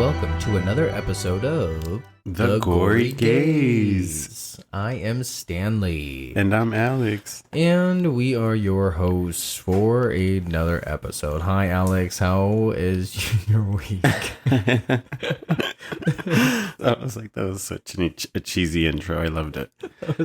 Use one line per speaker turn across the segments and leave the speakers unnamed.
welcome to another episode of
The Gory Gaze.
I am Stanley.
And I'm Alex.
And we are your hosts for another episode. Hi, Alex. How is your week?
That was such a cheesy intro. I loved it.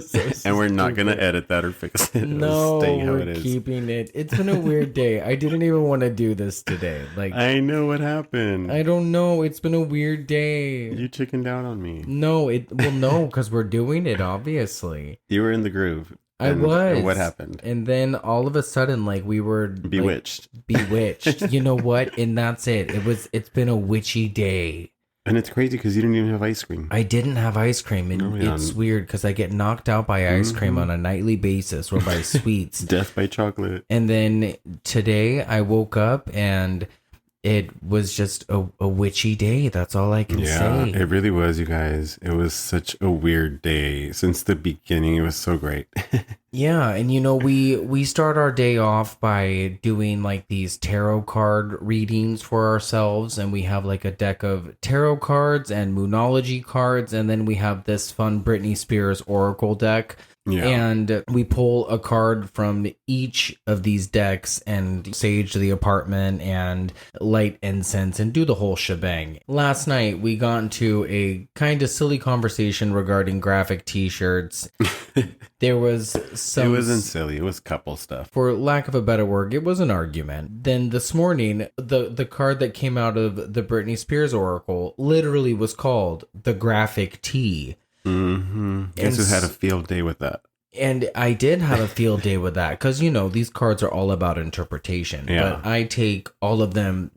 So
and we're not going to edit that or fix it.
No,
we're
keeping it. It's been a weird day. I didn't even want to do this today.
I know what happened.
I don't know. It's been a weird day.
You chickened out on me.
No, because we're doing it, obviously.
You were in the groove.
I was.
And what happened?
And then all of a sudden, we were
bewitched.
Bewitched. You know what? And that's it. It's been a witchy day.
And it's crazy because you didn't even have ice cream.
I didn't have ice cream. And it's weird because I get knocked out by ice cream on a nightly basis or by sweets.
Death by chocolate.
And then today I woke up and it was just a witchy day. That's all I can say.
It really was, you guys. It was such a weird day. Since the beginning, it was so great.
Yeah, and we start our day off by doing these tarot card readings for ourselves, and we have a deck of tarot cards and moonology cards, and then we have this fun Britney Spears oracle deck. Yeah. And we pull a card from each of these decks and sage the apartment and light incense and do the whole shebang. Last night, we got into a kind of silly conversation regarding graphic t-shirts. There was some...
It wasn't silly. It was couple stuff.
For lack of a better word, it was an argument. Then this morning, the card that came out of the Britney Spears oracle literally was called the graphic tee.
Mm-hmm. Guess who had a field day with that?
And I did have a field day with that because, these cards are all about interpretation. Yeah. But I take all of them,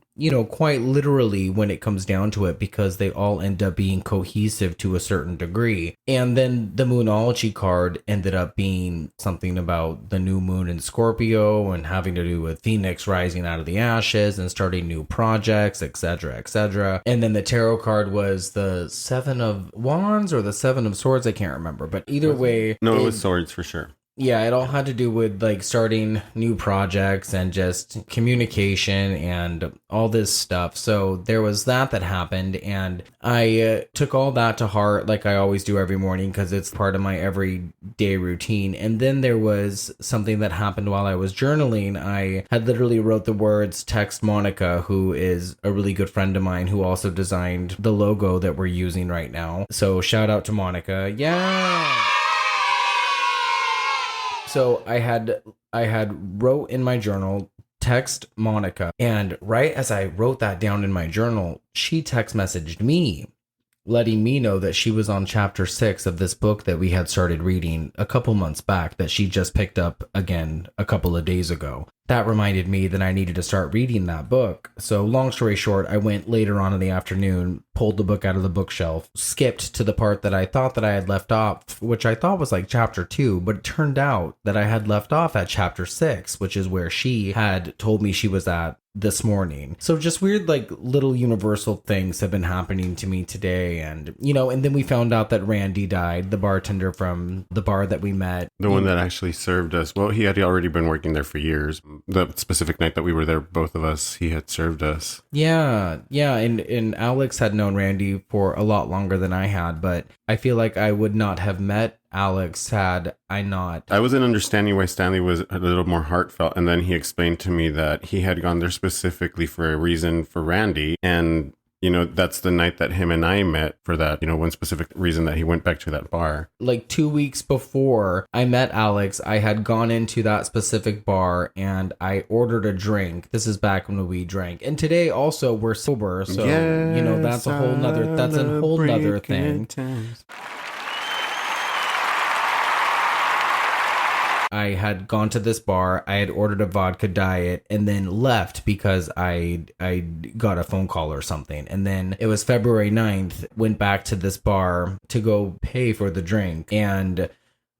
quite literally when it comes down to it because they all end up being cohesive to a certain degree. And then the Moonology card ended up being something about the new moon in Scorpio and having to do with Phoenix rising out of the ashes and starting new projects, etc., etc. And then the tarot card was the Seven of Wands or the Seven of Swords. I can't remember. But either way...
No, it was swords for sure.
Yeah, it all had to do with starting new projects and just communication and all this stuff. So there was that happened, and I took all that to heart like I always do every morning because it's part of my everyday routine. And then there was something that happened while I was journaling. I had literally wrote the words text Monica, who is a really good friend of mine who also designed the logo that we're using right now. So shout out to Monica. Yeah. So I had wrote in my journal, text Monica. And right as I wrote that down in my journal, she text messaged me, letting me know that she was on chapter 6 of this book that we had started reading a couple months back that she just picked up again a couple of days ago. That reminded me that I needed to start reading that book. So long story short, I went later on in the afternoon, pulled the book out of the bookshelf, skipped to the part that I thought that I had left off, which I thought was chapter 2, but it turned out that I had left off at chapter 6, which is where she had told me she was at this morning. So just weird little universal things have been happening to me today. And and then we found out that Randy died, the bartender from the bar that we met.
The one that actually served us. Well, he had already been working there for years. The specific night that we were there, both of us, he had served us.
Yeah. And Alex had known Randy for a lot longer than I had, but I feel like I would not have met Alex had I not.
I wasn't understanding why Stanley was a little more heartfelt, and then he explained to me that he had gone there specifically for a reason for Randy, and that's the night that him and I met for that, one specific reason that he went back to that bar. 2 weeks before I met Alex, I had gone into that specific bar and I ordered a drink. This is back when we drank. And today also we're sober, so that's a whole nother thing. Times. I had gone to this bar, I had ordered a vodka diet, and then left because I got a phone call or something. And then it was February 9th, went back to this bar to go pay for the drink. And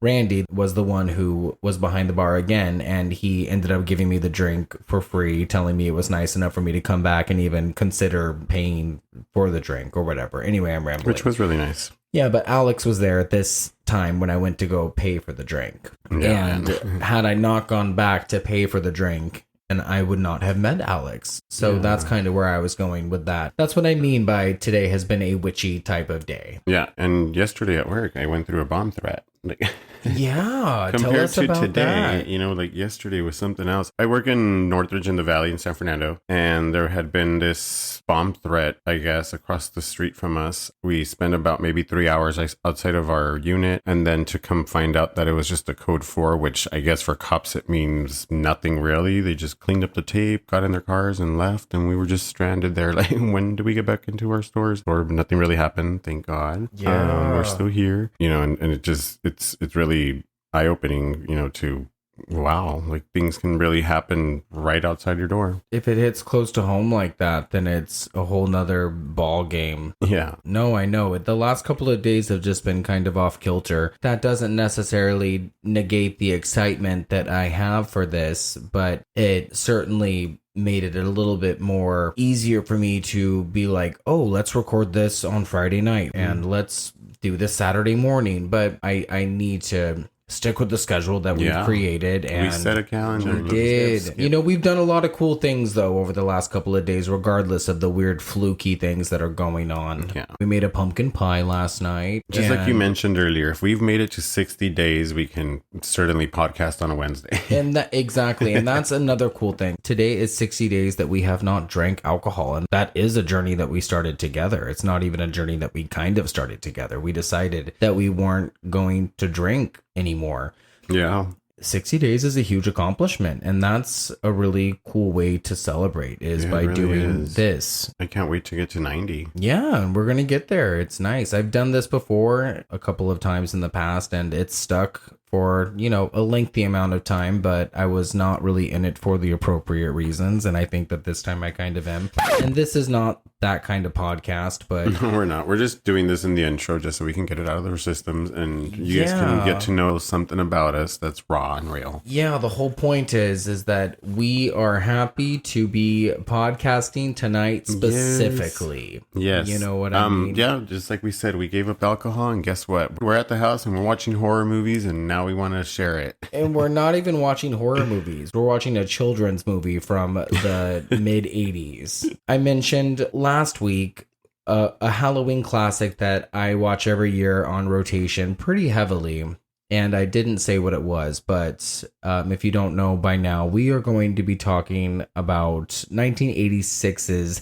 Randy was the one who was behind the bar again, and he ended up giving me the drink for free, telling me it was nice enough for me to come back and even consider paying for the drink or whatever. Anyway, I'm rambling. Which was really nice.
Yeah, but Alex was there at this time when I went to go pay for the drink. Yeah. And had I not gone back to pay for the drink, and I would not have met Alex. So
Yeah.
that's kind of where I was going with that. That's what I mean by today has been a witchy type of day.
Yeah, and yesterday at work, I went through a bomb threat. Like,
Yeah, tell
compared
us
to
about
today,
that.
you know, like yesterday was something else. I work in Northridge in the Valley in San Fernando, and there had been this bomb threat, I guess, across the street from us. We spent about maybe 3 hours outside of our unit, and then to come find out that it was just a code 4, which I guess for cops it means nothing really. They just cleaned up the tape, got in their cars, and left, and we were just stranded there. Like, when do we get back into our stores? Or nothing really happened, thank God.
Yeah.
We're still here, you know, and it just it's really eye-opening, you know, to wow, like things can really happen right outside your door.
If it hits close to home like that, then it's a whole nother ball game.
Yeah.
No, I know it. The last couple of days have just been kind of off kilter. That doesn't necessarily negate the excitement that I have for this, but it certainly made it a little bit more easier for me to be like, oh, let's record this on Friday night and let's do this Saturday morning. But I need to stick with the schedule that we've created, and
we set a calendar.
we did. You know, we've done a lot of cool things though over the last couple of days, regardless of the weird fluky things that are going on.
Yeah.
We made a pumpkin pie last night.
Just like you mentioned earlier, if we've made it to 60 days, we can certainly podcast on a Wednesday.
And that, exactly. And that's another cool thing. Today is 60 days that we have not drank alcohol. And that is a journey that we started together. It's not even a journey that we kind of started together. We decided that we weren't going to drink anymore.
Yeah.
60 days is a huge accomplishment, and that's a really cool way to celebrate is by
really
doing
is.
this.
I can't wait to get to 90.
Yeah, and we're gonna get there. It's nice. I've done this before a couple of times in the past, and it's stuck for, you know, a lengthy amount of time, but I was not really in it for the appropriate reasons, and I think that this time I kind of am. And this is not that kind of podcast, but
No, we're not. We're just doing this in the intro just so we can get it out of our systems and you guys can get to know something about us that's raw and real.
yeah, the whole point is that we are happy to be podcasting tonight specifically.
Yes.
You know what I mean?
Yeah, just like we said, we gave up alcohol, and guess what? We're at the house and we're watching horror movies, and now we want to share it.
And we're not even watching horror movies. We're watching a children's movie from the mid 80s. I mentioned last week a Halloween classic that I watch every year on rotation pretty heavily. And I didn't say what it was, but if you don't know by now, we are going to be talking about 1986's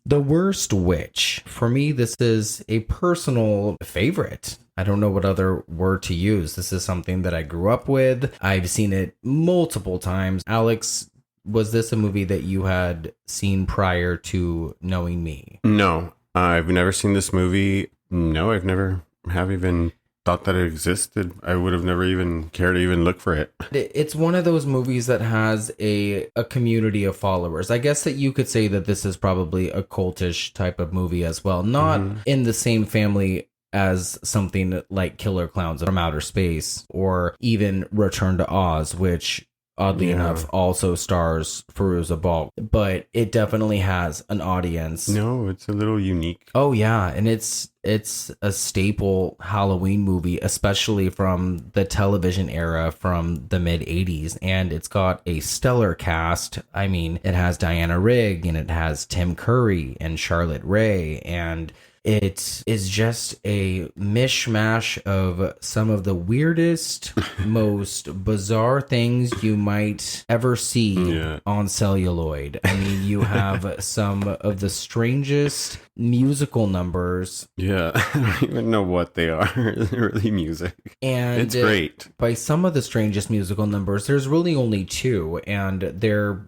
The Worst Witch. For me, this is a personal favorite. I don't know what other word to use. This is something that I grew up with. I've seen it multiple times. Alex, was this a movie that you had seen prior to knowing me?
No, I've never seen this movie. No, I've never have even thought that it existed. I would have never even cared to even look for it.
It's one of those movies that has a community of followers. I guess that you could say that this is probably a cultish type of movie as well. Not in the same family as something like Killer Clowns from Outer Space or even Return to Oz, which oddly enough also stars Fairuza Balk, but it definitely has an audience.
No, it's a little unique.
Oh yeah, and it's a staple Halloween movie, especially from the television era from the mid 80s, and it's got a stellar cast. I mean, it has Diana Rigg and it has Tim Curry and Charlotte Rae, and it is just a mishmash of some of the weirdest, most bizarre things you might ever see on celluloid. I mean, you have some of the strangest musical numbers.
Yeah, I don't even know what they are. They're really music.
And
it's great.
By some of the strangest musical numbers, there's really only two, and they're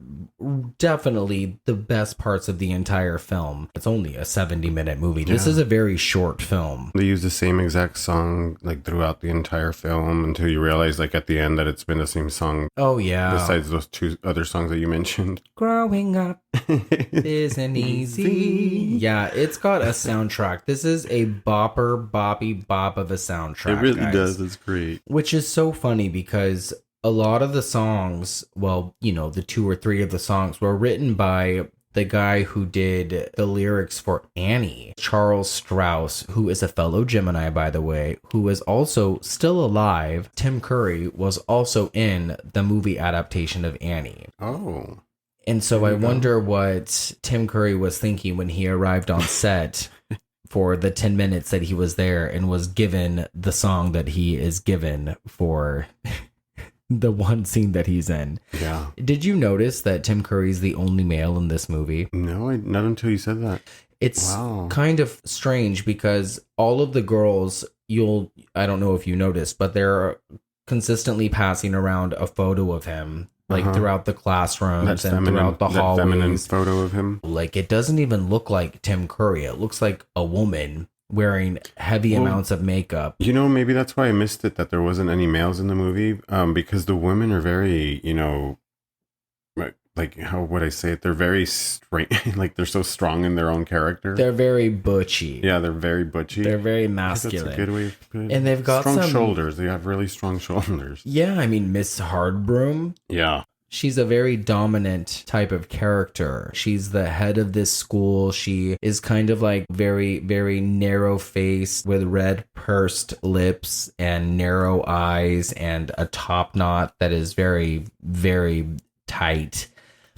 definitely the best parts of the entire film. It's only a 70-minute movie. This is a very short film.
They use the same exact song like throughout the entire film until you realize like at the end that it's been the same song.
Oh yeah.
Besides those two other songs that you mentioned.
Growing up isn't easy. Yeah, it's got a soundtrack. This is a boppy bop of a soundtrack.
It really
guys.
does. It's great.
Which is so funny because a lot of the songs, well, you know, the 2 or 3 of the songs were written by the guy who did the lyrics for Annie, Charles Strauss, who is a fellow Gemini, by the way, who is also still alive. Tim Curry was also in the movie adaptation of Annie.
Oh.
And so I wonder what Tim Curry was thinking when he arrived on set for the 10 minutes that he was there and was given the song that he is given for the one scene that he's in.
Yeah.
Did you notice that Tim Curry's the only male in this movie?
No, not until you said that.
It's kind of strange because all of the girls, I don't know if you noticed, but they're consistently passing around a photo of him. Like throughout the classrooms throughout the hallways. That feminine
photo of him.
Like, it doesn't even look like Tim Curry. It looks like a woman wearing heavy amounts of makeup.
You know, maybe that's why I missed it, that there wasn't any males in the movie. Because the women are very, you know, like, how would I say it? They're very straight. Like, they're so strong in their own character.
They're very butchy.
Yeah, they're very butchy.
They're very masculine.
That's a good way of putting it.
And they've got
strong shoulders. They have really strong shoulders.
Yeah, I mean, Miss Hardbroom.
Yeah.
She's a very dominant type of character. She's the head of this school. She is kind of like very, very narrow faced with red pursed lips and narrow eyes and a top knot that is very, very tight.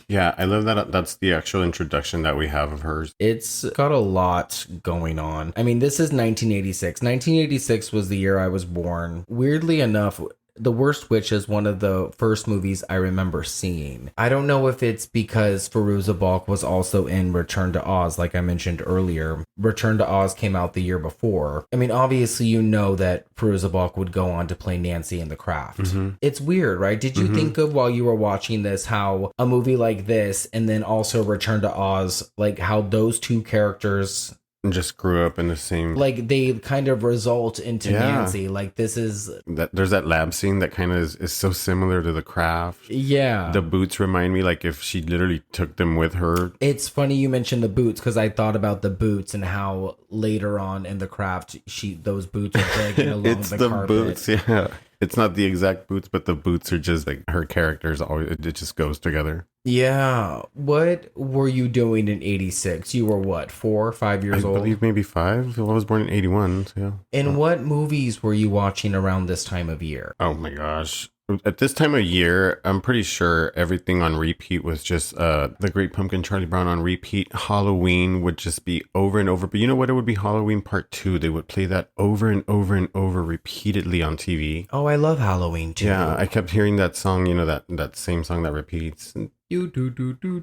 Yeah, I love that. That's the actual introduction that we have of hers.
It's got a lot going on. I mean, this is 1986. 1986 was the year I was born. Weirdly enough, The Worst Witch is one of the first movies I remember seeing. I don't know if it's because Fairuza Balk was also in Return to Oz, like I mentioned earlier. Return to Oz came out the year before. I mean, obviously, you know that Fairuza Balk would go on to play Nancy in The Craft. Mm-hmm. It's weird, right? Did you think of, while you were watching this, how a movie like this and then also Return to Oz, like how those two characters
just grew up in the same,
like they kind of result into Nancy? Like, this is
that there's that lab scene that kind of is so similar to The Craft.
Yeah,
the boots remind me like if she literally took them with her.
It's funny you mentioned the boots, because I thought about the boots and how later on in The Craft those boots are dragging along
it's
the
the
carpet.
Boots. Yeah, it's not the exact boots, but the boots are just like her characters. Always, it just goes together.
Yeah. What were you doing in 86? You were what, 4 or 5 years old?
I believe maybe 5. I was born in 81. So yeah.
And what movies were you watching around this time of year?
Oh my gosh. At this time of year, I'm pretty sure everything on repeat was just The Great Pumpkin, Charlie Brown on repeat. Halloween would just be over and over. But you know what? It would be Halloween Part 2. They would play that over and over and over repeatedly on TV.
Oh, I love Halloween too.
Yeah, I kept hearing that song, you know, that same song that repeats.
You do.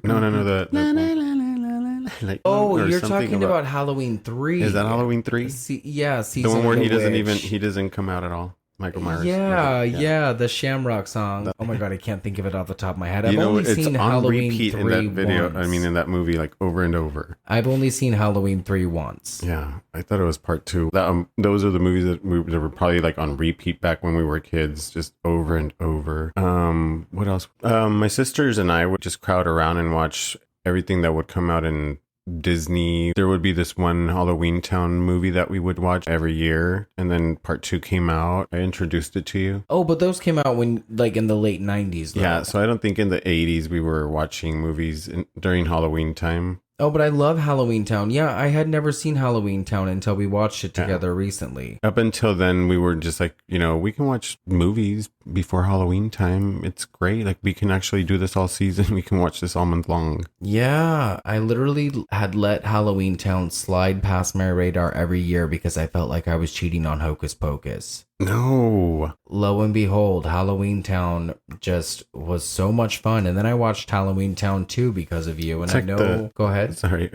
No, like,
you're talking about Halloween 3.
Is that Halloween 3?
Season
the one where
Witch.
he doesn't come out at all. Michael Myers.
Yeah, the Shamrock song. Oh my god, I can't think of it off the top of my head. I've only seen
on
Halloween
repeat
3
in that video.
once.
I mean, in that movie, like over and over.
I've only seen Halloween 3 once.
Yeah, I thought it was Part 2. Those are the movies that were probably like on repeat back when we were kids, just over and over. What else? My sisters and I would just crowd around and watch everything that would come out in Disney. There would be this one Halloween Town movie that we would watch every year, and then Part 2 came out. I introduced it to you.
Oh, but those came out when, like, in the late 90s though.
Yeah, so I don't think in the 80s we were watching movies during Halloween time.
Oh, but I love Halloween Town. Yeah, I had never seen Halloween Town until we watched it together recently.
Up until then, we were just like, you know, we can watch movies before Halloween time. It's great. Like, we can actually do this all season. We can watch this all month long.
Yeah, I literally had let Halloween Town slide past my radar every year because I felt like I was cheating on Hocus Pocus.
No.
Lo and behold, Halloween Town just was so much fun. And then I watched Halloween Town 2 because of you. And go ahead.
Sorry.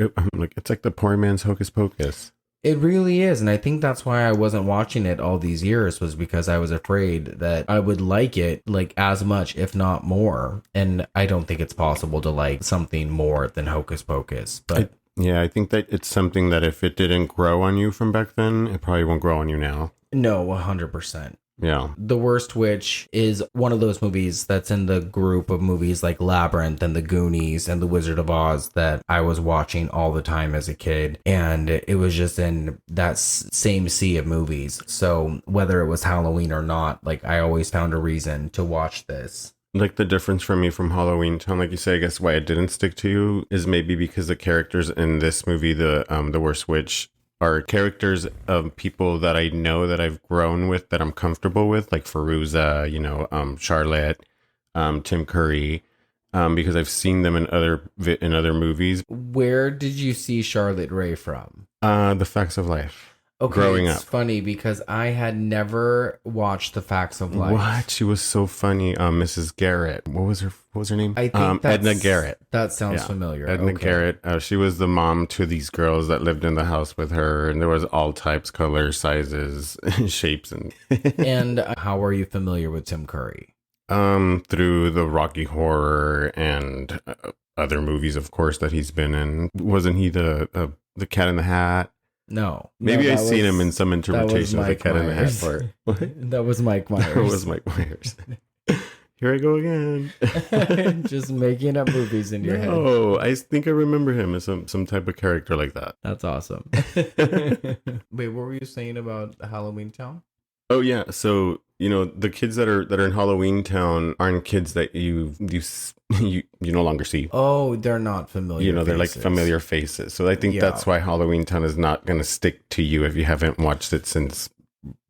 It's like the poor man's Hocus Pocus.
It really is. And I think that's why I wasn't watching it all these years, was because I was afraid that I would like it like as much, if not more. And I don't think it's possible to like something more than Hocus Pocus. But
I think that it's something that if it didn't grow on you from back then, it probably won't grow on you now.
No, 100%.
Yeah.
The Worst Witch is one of those movies that's in the group of movies like Labyrinth and The Goonies and The Wizard of Oz that I was watching all the time as a kid. And it was just in that same sea of movies. So whether it was Halloween or not, like, I always found a reason to watch this.
Like, the difference for me from Halloween Town, like you say, I guess why it didn't stick to you is maybe because the characters in this movie, The Worst Witch, are characters of people that I know, that I've grown with, that I'm comfortable with, like Fairuza, Charlotte, Tim Curry. because I've seen them in other movies.
Where did you see Charlotte Rae from?
The Facts of Life.
Okay,
Growing
it's
up.
funny because I had never watched The Facts of Life.
What? She was so funny. Mrs. Garrett. What was her name?
I think
Edna Garrett.
That sounds
Yeah.
familiar.
Edna
Okay.
Garrett. She was the mom to these girls that lived in the house with her, and there was all types, colors, sizes, shapes, and
And how are you familiar with Tim Curry?
through the Rocky Horror and other movies, of course, that he's been in. Wasn't he the Cat in the Hat?
No.
Maybe
No,
I've
that
seen
was-
him in some interpretation of the
Mike
Cat in the Hat
Myers.
part. What?
That was Mike Myers.
That was Mike Myers. Here I go again.
Just making up movies in your head.
No, I think I remember him as some type of character like that.
That's awesome. Wait, what were you saying about Halloween Town?
Oh yeah, so the kids that are in Halloween Town aren't kids that you no longer see.
Oh, they're not familiar.
They're like
faces.
familiar faces. So I think
Yeah.
that's why Halloween Town is not going to stick to you if you haven't watched it since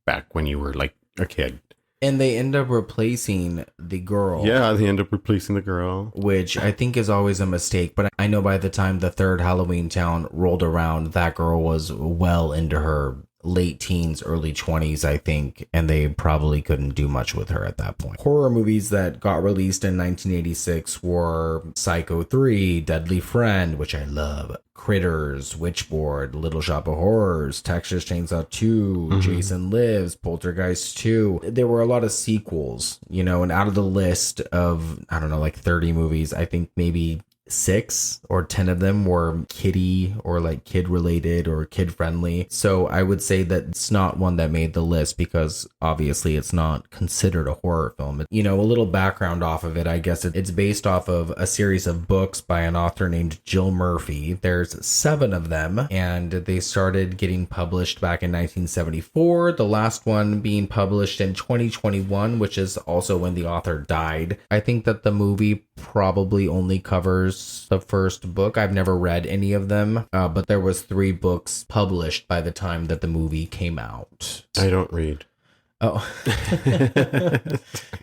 back when you were like a kid.
And they end up replacing the girl.
Yeah, they end up replacing the girl.
Which I think is always a mistake. But I know by the time the third Halloween Town rolled around, that girl was well into her late teens, early 20s, I think, and they probably couldn't do much with her at that point. Horror movies that got released in 1986 were Psycho 3, Deadly Friend, which I love, Critters, Witchboard, Little Shop of Horrors, Texas Chainsaw 2, Jason Lives, Poltergeist 2. There were a lot of sequels, and out of the list of, I don't know, like 30 movies, I think maybe 6 or 10 of them were kiddie or like kid related or kid friendly. So I would say that it's not one that made the list because obviously it's not considered a horror film. A little background off of it, I guess it's based off of a series of books by an author named Jill Murphy. There's 7 of them and they started getting published back in 1974. The last one being published in 2021, which is also when the author died. I think that the movie probably only covers the first book. I've never read any of them, but there was 3 books published by the time that the movie came out.
I don't read.
Oh,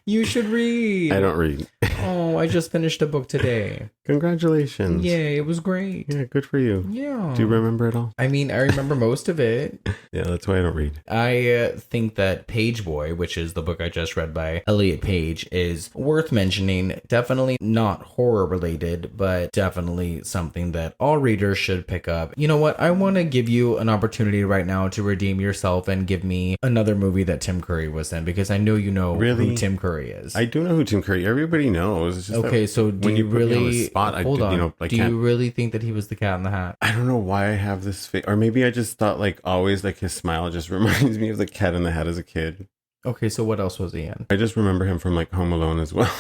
you should read.
I don't read.
Oh, I just finished a book today.
Congratulations.
Yay, it was great.
Yeah, good for you.
Yeah.
Do you remember it all?
I mean, I remember most of it.
Yeah, that's why I don't read.
I think that Page Boy, which is the book I just read by Elliot Page, is worth mentioning. Definitely not horror related, but definitely something that all readers should pick up. You know what? I want to give you an opportunity right now to redeem yourself and give me another movie that Tim Curry was in, because I know you know
Really?
who Tim Curry is.
I do know who Tim Curry. Everybody knows. It's just
Okay,
that
so do
when
you
put me on the
really
spot, I
hold
do,
on?
I
Do
can't.
you really think that he was the Cat in the Hat?
I don't know why I have this face, or maybe I just thought like always like his smile just reminds me of the Cat in the Hat as a kid.
Okay, so what else was he in?
I just remember him from like Home Alone as well.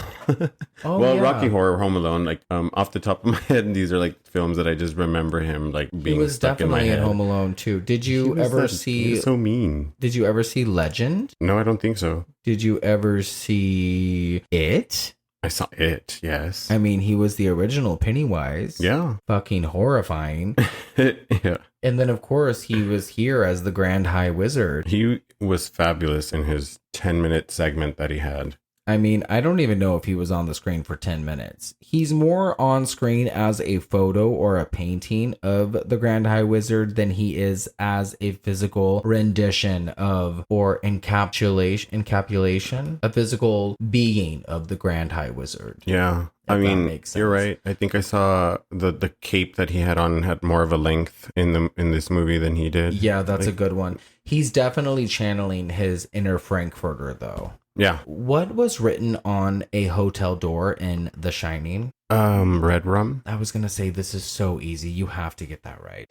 Oh,
well,
yeah.
Rocky Horror, Home Alone, like off the top of my head, these are like films that I just remember him like
He
being
was
stuck in my
definitely
head.
in Home Alone too. Did
He
you
was
ever
that- he
see?
was so mean.
Did you ever see Legend?
No, I don't think so.
Did you ever see It?
I saw it. Yes.
I mean, he was the original Pennywise.
Yeah.
Fucking horrifying.
Yeah.
And then, of course, he was here as the Grand High Wizard.
He was fabulous in his 10-minute segment that he had.
I mean, I don't even know if he was on the screen for 10 minutes. He's more on screen as a photo or a painting of the Grand High Wizard than he is as a physical rendition of, or encapsulation, a physical being of the Grand High Wizard.
Yeah. I
If that
mean,
makes
you're
sense.
right. I think I saw the cape that he had on had more of a length in this movie than he did.
Yeah, that's a
Like-
good one. He's definitely channeling his inner Frankfurter, though.
Yeah.
What was written on a hotel door in The Shining?
Red rum.
I was going to say, this is so easy. You have to get that right.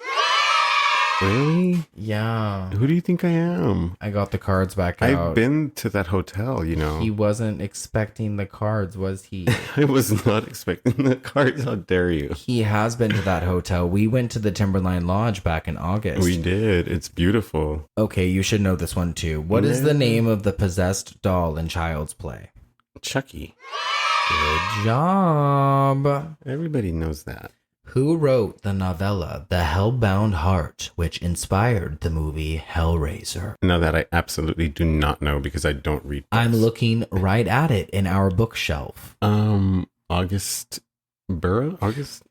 Really?
Yeah.
Who do you think I am?
I got the cards back out.
I've been to that hotel,
He wasn't expecting the cards, was he?
I was not expecting the cards. How dare you?
He has been to that hotel. We went to the Timberline Lodge back in August.
We did. It's beautiful.
Okay, you should know this one too. What is the name of the possessed doll in Child's Play?
Chucky.
Good job.
Everybody knows that.
Who wrote the novella The Hellbound Heart, which inspired the movie Hellraiser?
Now that I absolutely do not know because I don't read books.
I'm looking right at it in our bookshelf.
August Burrow? August?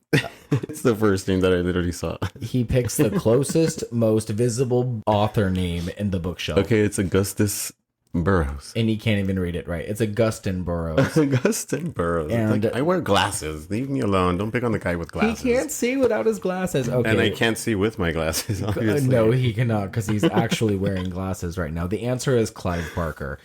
It's the first name that I literally saw.
He picks the closest, most visible author name in the bookshelf.
Okay, it's Augustus Burroughs.
And he can't even read it right. It's Augustin Burroughs.
Augustin Burroughs.
And
like, I wear glasses. Leave me alone. Don't pick on the guy with glasses.
He can't see without his glasses. Okay.
And I can't see with my glasses, obviously.
No, he cannot because he's actually wearing glasses right now. The answer is Clive Barker,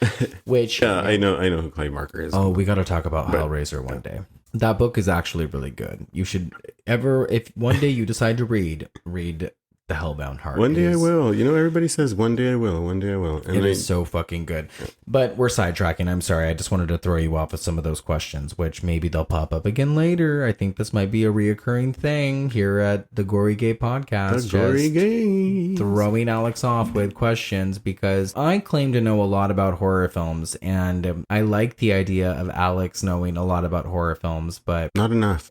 which...
Yeah, I know who Clive Barker is.
Oh, we got to talk about Hellraiser one day. That book is actually really good. You should if one day you decide to read The Hellbound Heart.
One day I will. You know, everybody says one day I will. One day I will. And
It is so fucking good. But we're sidetracking. I'm sorry. I just wanted to throw you off with some of those questions, which maybe they'll pop up again later. I think this might be a reoccurring thing here at the Gory Gay podcast.
The Gory Gay.
Throwing Alex off with questions because I claim to know a lot about horror films, and I like the idea of Alex knowing a lot about horror films, but
not enough.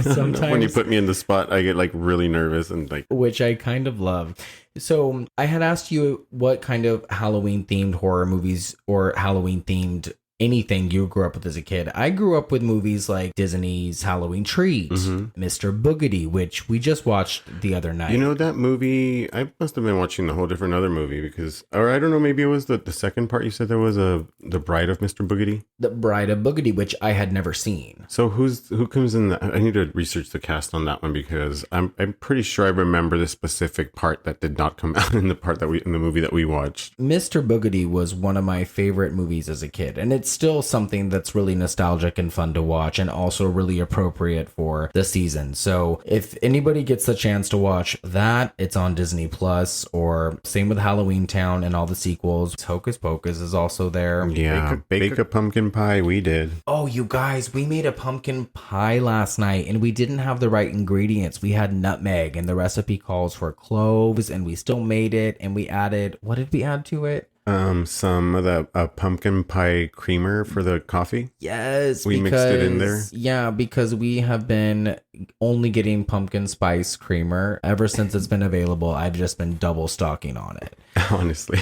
sometimes
when you put me in the spot, I get like really nervous and like...
Which I kind of love. So I had asked you what kind of Halloween themed horror movies or Halloween themed anything you grew up with as a kid. I grew up with movies like Disney's Halloween Treat, Mr. Boogedy, which we just watched the other night.
You know that movie? I must have been watching the whole different other movie because, or I don't know, maybe it was the second part. You said there was The Bride of Mr. Boogedy?
The Bride of Boogedy, which I had never seen.
So who comes in that? I need to research the cast on that one because I'm pretty sure I remember the specific part that did not come out in the movie that we watched.
Mr. Boogedy was one of my favorite movies as a kid, and it's still something that's really nostalgic and fun to watch and also really appropriate for the season. So if anybody gets the chance to watch that, it's on Disney Plus, or same with Halloween Town and all the sequels. Hocus Pocus is also there.
Yeah, bake a pumpkin pie. We did.
Oh, you guys, we made a pumpkin pie last night and we didn't have the right ingredients. We had nutmeg and the recipe calls for cloves, and we still made it, and we added, what did we add to it?
Some of the pumpkin pie creamer for the coffee.
Yes,
we mixed it in there.
Yeah, because we have been only getting pumpkin spice creamer ever since it's been available. I've just been double stocking on it.
Honestly,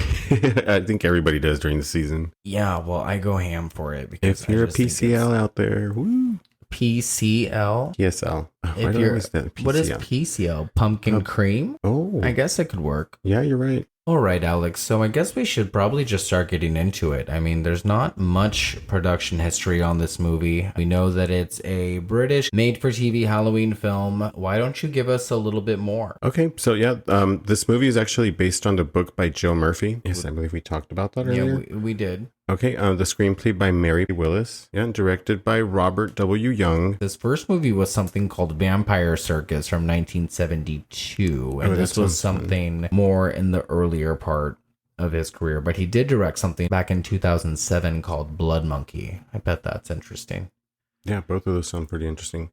I think everybody does during the season.
Yeah, well, I go ham for it because
if you're a PCL out there, woo.
PCL.
PSL.
If you're, what is PCL? Pumpkin cream?
Oh,
I guess it could work.
Yeah, you're right.
All right, Alex. So I guess we should probably just start getting into it. I mean, there's not much production history on this movie. We know that it's a British made-for-TV Halloween film. Why don't you give us a little bit more?
Okay, so yeah, this movie is actually based on the book by Jill Murphy. Yes, I believe we talked about that earlier.
Yeah, we did.
Okay, the screenplay by Mary Willis, and directed by Robert W. Young.
This first movie was something called Vampire Circus from 1972, and this was something more in the earlier part of his career, but he did direct something back in 2007 called Blood Monkey. I bet that's interesting.
Yeah, both of those sound pretty interesting.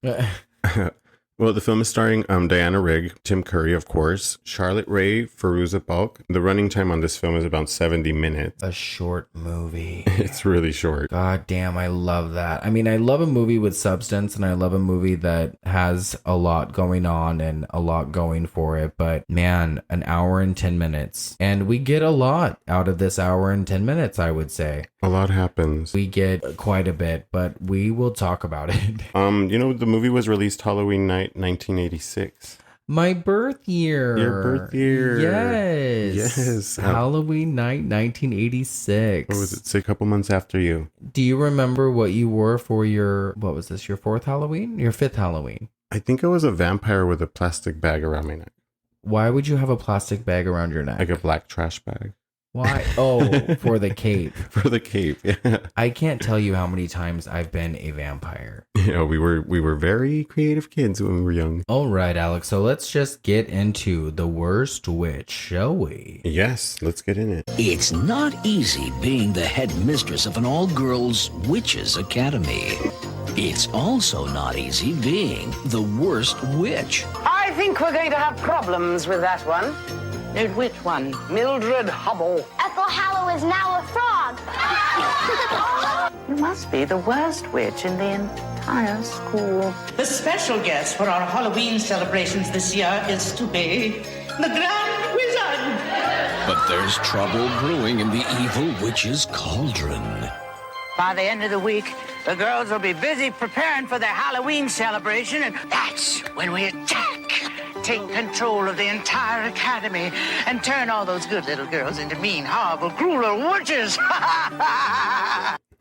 Well, the film is starring Diana Rigg, Tim Curry, of course, Charlotte Rae, Fairuza Balk. The running time on this film is about 70 minutes.
A short movie.
It's really short.
God damn, I love that. I mean, I love a movie with substance, and I love a movie that has a lot going on and a lot going for it. But man, an hour and 10 minutes. And we get a lot out of this hour and 10 minutes, I would say.
A lot happens.
We get quite a bit, but we will talk about it.
You know, the movie was released Halloween night, 1986.
My birth year.
Your birth year.
Yes. Halloween night, 1986.
What was it? Say a couple months after you.
Do you remember what you wore for your, what was this, your fourth Halloween? Your fifth Halloween?
I think I was a vampire with a plastic bag around my neck.
Why would you have a plastic bag around your neck?
Like a black trash bag.
Why? Oh, for the cape.
For the cape, yeah.
I can't tell you how many times I've been a vampire.
Yeah, we were very creative kids when we were young.
All right, Alex. So let's just get into the worst witch, shall we?
Yes, let's get in it.
It's not easy being the head mistress of an all-girls witches academy. It's also not easy being the worst witch.
I think we're going to have problems with that one. Which one? Mildred Hubble.
Ethel Hallow is now a frog.
You must be the worst witch in the entire school.
The special guest for our Halloween celebrations this year is to be the Grand Wizard.
But there's trouble brewing in the evil witch's cauldron.
By the end of the week, the girls will be busy preparing for their Halloween celebration, and that's when we attack. Take control of the entire academy and turn all those good little girls into mean, horrible, cruel witches.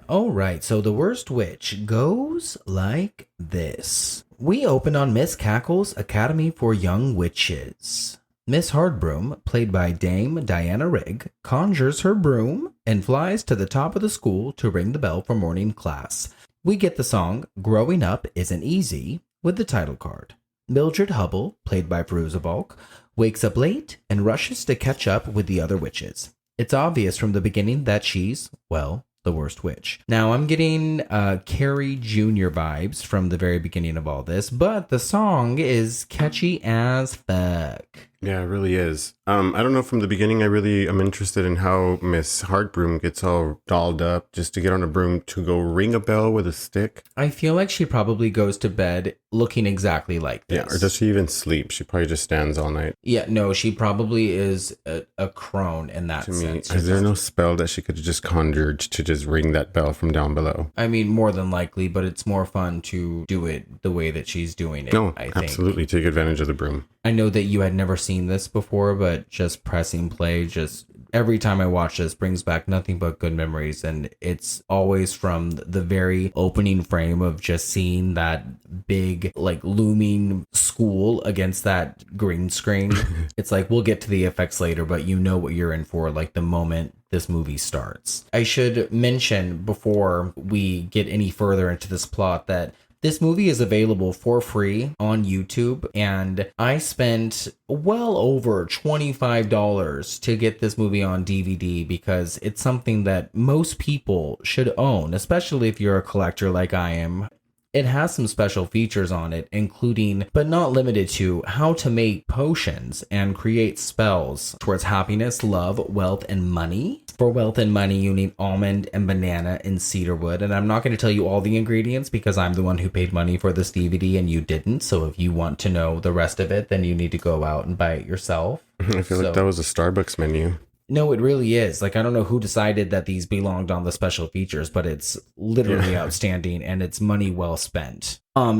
All right, so the worst witch goes like this. We open on Miss Cackle's Academy for Young Witches. Miss Hardbroom, played by Dame Diana Rigg, conjures her broom and flies to the top of the school to ring the bell for morning class. We get the song Growing Up Isn't Easy with the title card. Mildred Hubble, played by Veruza Balk, wakes up late and rushes to catch up with the other witches. It's obvious from the beginning that she's, well, the worst witch. Now, I'm getting Carrie Jr. vibes from the very beginning of all this, but the song is catchy as fuck.
Yeah, it really is. I don't know, from the beginning, I really am interested in how Miss Heartbroom gets all dolled up just to get on a broom to go ring a bell with a stick.
I feel like she probably goes to bed looking exactly like this.
Yeah, or does she even sleep? She probably just stands all night.
Yeah, no, she probably is a crone in that
To me,
sense.
is there no spell that she could have just conjured to just ring that bell from down below?
I mean, more than likely, but it's more fun to do it the way that she's doing it,
No,
I think.
absolutely. Take advantage of the broom.
I know that you had never seen this before, but just pressing play, just every time I watch this brings back nothing but good memories. And it's always from the very opening frame of just seeing that big, like, looming school against that green screen. It's like, we'll get to the effects later, but you know what you're in for, like, the moment this movie starts. I should mention before we get any further into this plot that this movie is available for free on YouTube, and I spent well over $25 to get this movie on DVD because it's something that most people should own, especially if you're a collector like I am. It has some special features on it, including, but not limited to, how to make potions and create spells towards happiness, love, wealth, and money. For wealth and money, you need almond and banana and cedarwood. And I'm not going to tell you all the ingredients because I'm the one who paid money for this DVD and you didn't. So if you want to know the rest of it, then you need to go out and buy it yourself.
I feel like that was a Starbucks menu.
No, it really is. Like, I don't know who decided that these belonged on the special features, but it's literally outstanding and it's money well spent.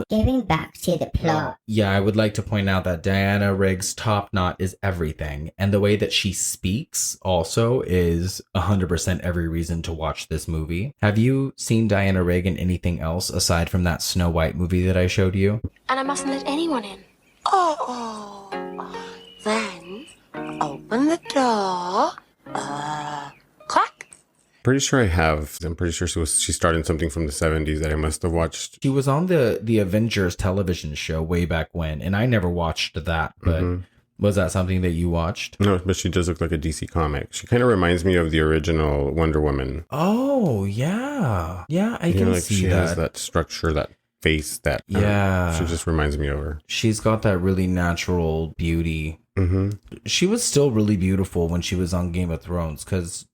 Getting back to the plot.
Yeah, I would like to point out that Diana Rigg's top knot is everything. And the way that she speaks also is 100% every reason to watch this movie. Have you seen Diana Rigg in anything else aside from that Snow White movie that I showed you?
And I mustn't let anyone in.
Oh, then open the door. Clack.
Pretty sure I have. I'm pretty sure she started something from the 70s that I must have watched.
She was on the Avengers television show way back when, and I never watched that, but was that something that you watched?
No, but she does look like a DC comic. She kind of reminds me of the original Wonder Woman.
Oh, yeah. Yeah, I can see
she
that.
has that structure, that face, that... she just reminds me of her.
She's got that really natural beauty.
Mm-hmm.
She was still really beautiful when she was on Game of Thrones, because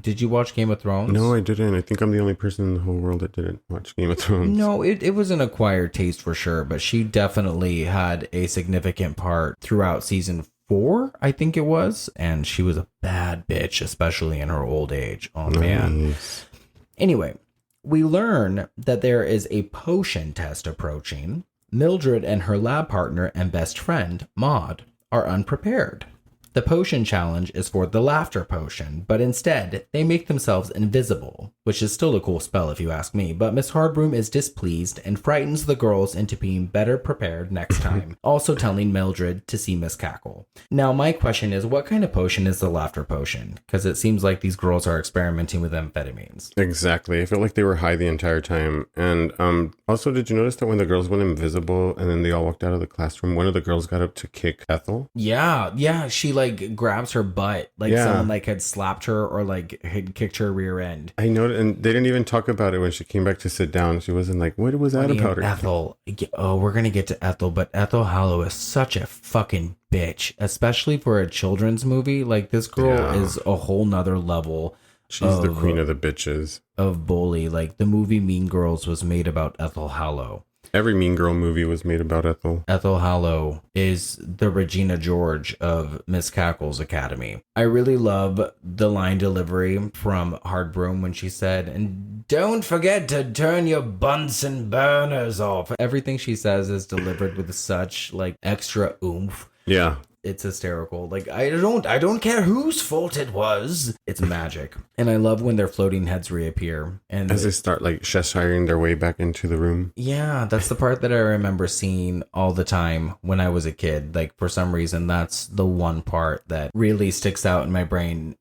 did you watch Game of Thrones?
No, I didn't. I think I'm the only person in the whole world that didn't watch Game of Thrones.
No, it was an acquired taste for sure, but she definitely had a significant part throughout season 4, I think it was, and she was a bad bitch, especially in her old age. Oh, man. Anyway, we learn that there is a potion test approaching. Mildred and her lab partner and best friend, Maud, are unprepared. The potion challenge is for the laughter potion, but instead, they make themselves invisible, which is still a cool spell if you ask me, but Miss Hardbroom is displeased and frightens the girls into being better prepared next time, also telling Mildred to see Miss Cackle. Now, my question is, what kind of potion is the laughter potion? Because it seems like these girls are experimenting with amphetamines.
Exactly. I felt like they were high the entire time. And also, did you notice that when the girls went invisible and then they all walked out of the classroom, one of the girls got up to kick Ethel?
Yeah, she like grabs her butt, like someone like had slapped her or like had kicked her rear end.
I know, and they didn't even talk about it when she came back to sit down. She wasn't like, what was that about her?
Ethel. Oh, we're gonna get to Ethel, but Ethel Hallow is such a fucking bitch, especially for a children's movie. Like, this girl is a whole nother level.
She's the queen of the bitches.
Of bully. Like, the movie Mean Girls was made about Ethel Hallow.
Every Mean Girl movie was made about Ethel.
Ethel Hallow is the Regina George of Miss Cackle's Academy. I really love the line delivery from Hardbroom when she said, and Don't forget to turn your Bunsen burners off. Everything she says is delivered with such like extra oomph.
Yeah.
It's hysterical. Like, I don't care whose fault it was. It's magic. And I love when their floating heads reappear. And
as they start like Cheshiring their way back into the room.
Yeah, that's the part that I remember seeing all the time when I was a kid. Like, for some reason, that's the one part that really sticks out in my brain.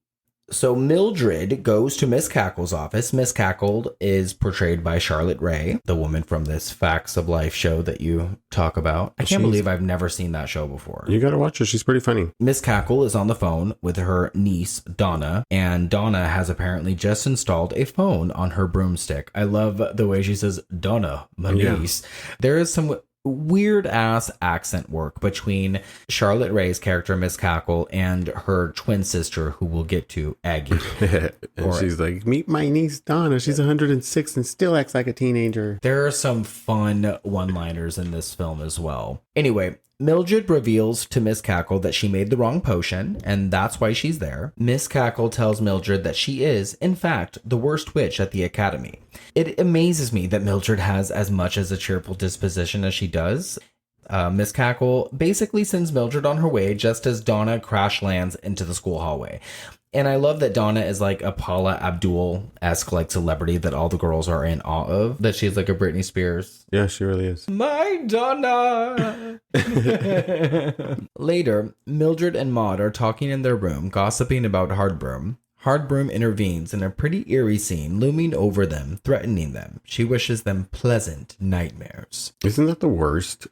So Mildred goes to Miss Cackle's office. Miss Cackle is portrayed by Charlotte Rae, the woman from this Facts of Life show that you talk about. I can't believe I've never seen that show before.
You gotta watch her. She's pretty funny.
Miss Cackle is on the phone with her niece, Donna, and Donna has apparently just installed a phone on her broomstick. I love the way she says, Donna, my niece. There is some weird ass accent work between Charlotte Rae's character Miss Cackle and her twin sister, who we'll get to, Aggie.
And she's like, meet my niece Donna. She's 106 and still acts like a teenager.
There are some fun one-liners in this film as well. Anyway, Mildred reveals to Miss Cackle that she made the wrong potion, and that's why she's there. Miss Cackle tells Mildred that she is, in fact, the worst witch at the academy. It amazes me that Mildred has as much as a cheerful disposition as she does. Miss Cackle basically sends Mildred on her way just as Donna crash lands into the school hallway. And I love that Donna is like a Paula Abdul-esque like celebrity that all the girls are in awe of. That she's like a Britney Spears.
Yeah, she really is.
My Donna! Later, Mildred and Maud are talking in their room, gossiping about Hardbroom. Hardbroom intervenes in a pretty eerie scene, looming over them, threatening them. She wishes them pleasant nightmares.
Isn't that the worst?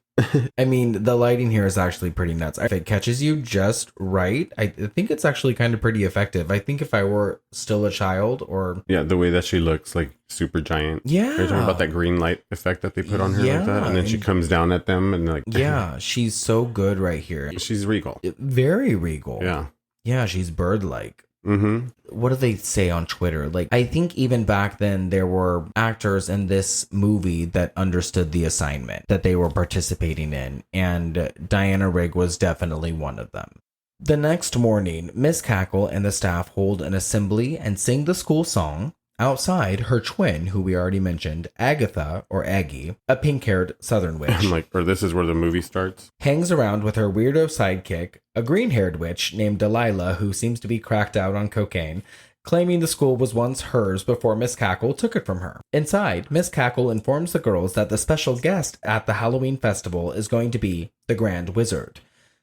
I mean, the lighting here is actually pretty nuts. If it catches you just right, I think it's actually kind of pretty effective. I think if I were still a child or...
Yeah, the way that she looks like super giant.
Yeah.
Are you talking about that green light effect that they put on her like that? And then she comes down at them and like...
Yeah, she's so good right here.
She's regal.
Very regal.
Yeah.
Yeah, she's bird-like.
Mm-hmm.
What do they say on Twitter? Like, I think even back then there were actors in this movie that understood the assignment that they were participating in, and Diana Rigg was definitely one of them. The next morning, Miss Cackle and the staff hold an assembly and sing the school song. Outside, her twin, who we already mentioned, Agatha, or Aggie, a pink-haired southern witch.
I'm like, or this is where the movie starts?
Hangs around with her weirdo sidekick, a green-haired witch named Delilah, who seems to be cracked out on cocaine, claiming the school was once hers before Miss Cackle took it from her. Inside, Miss Cackle informs the girls that the special guest at the Halloween festival is going to be the Grand Wizard,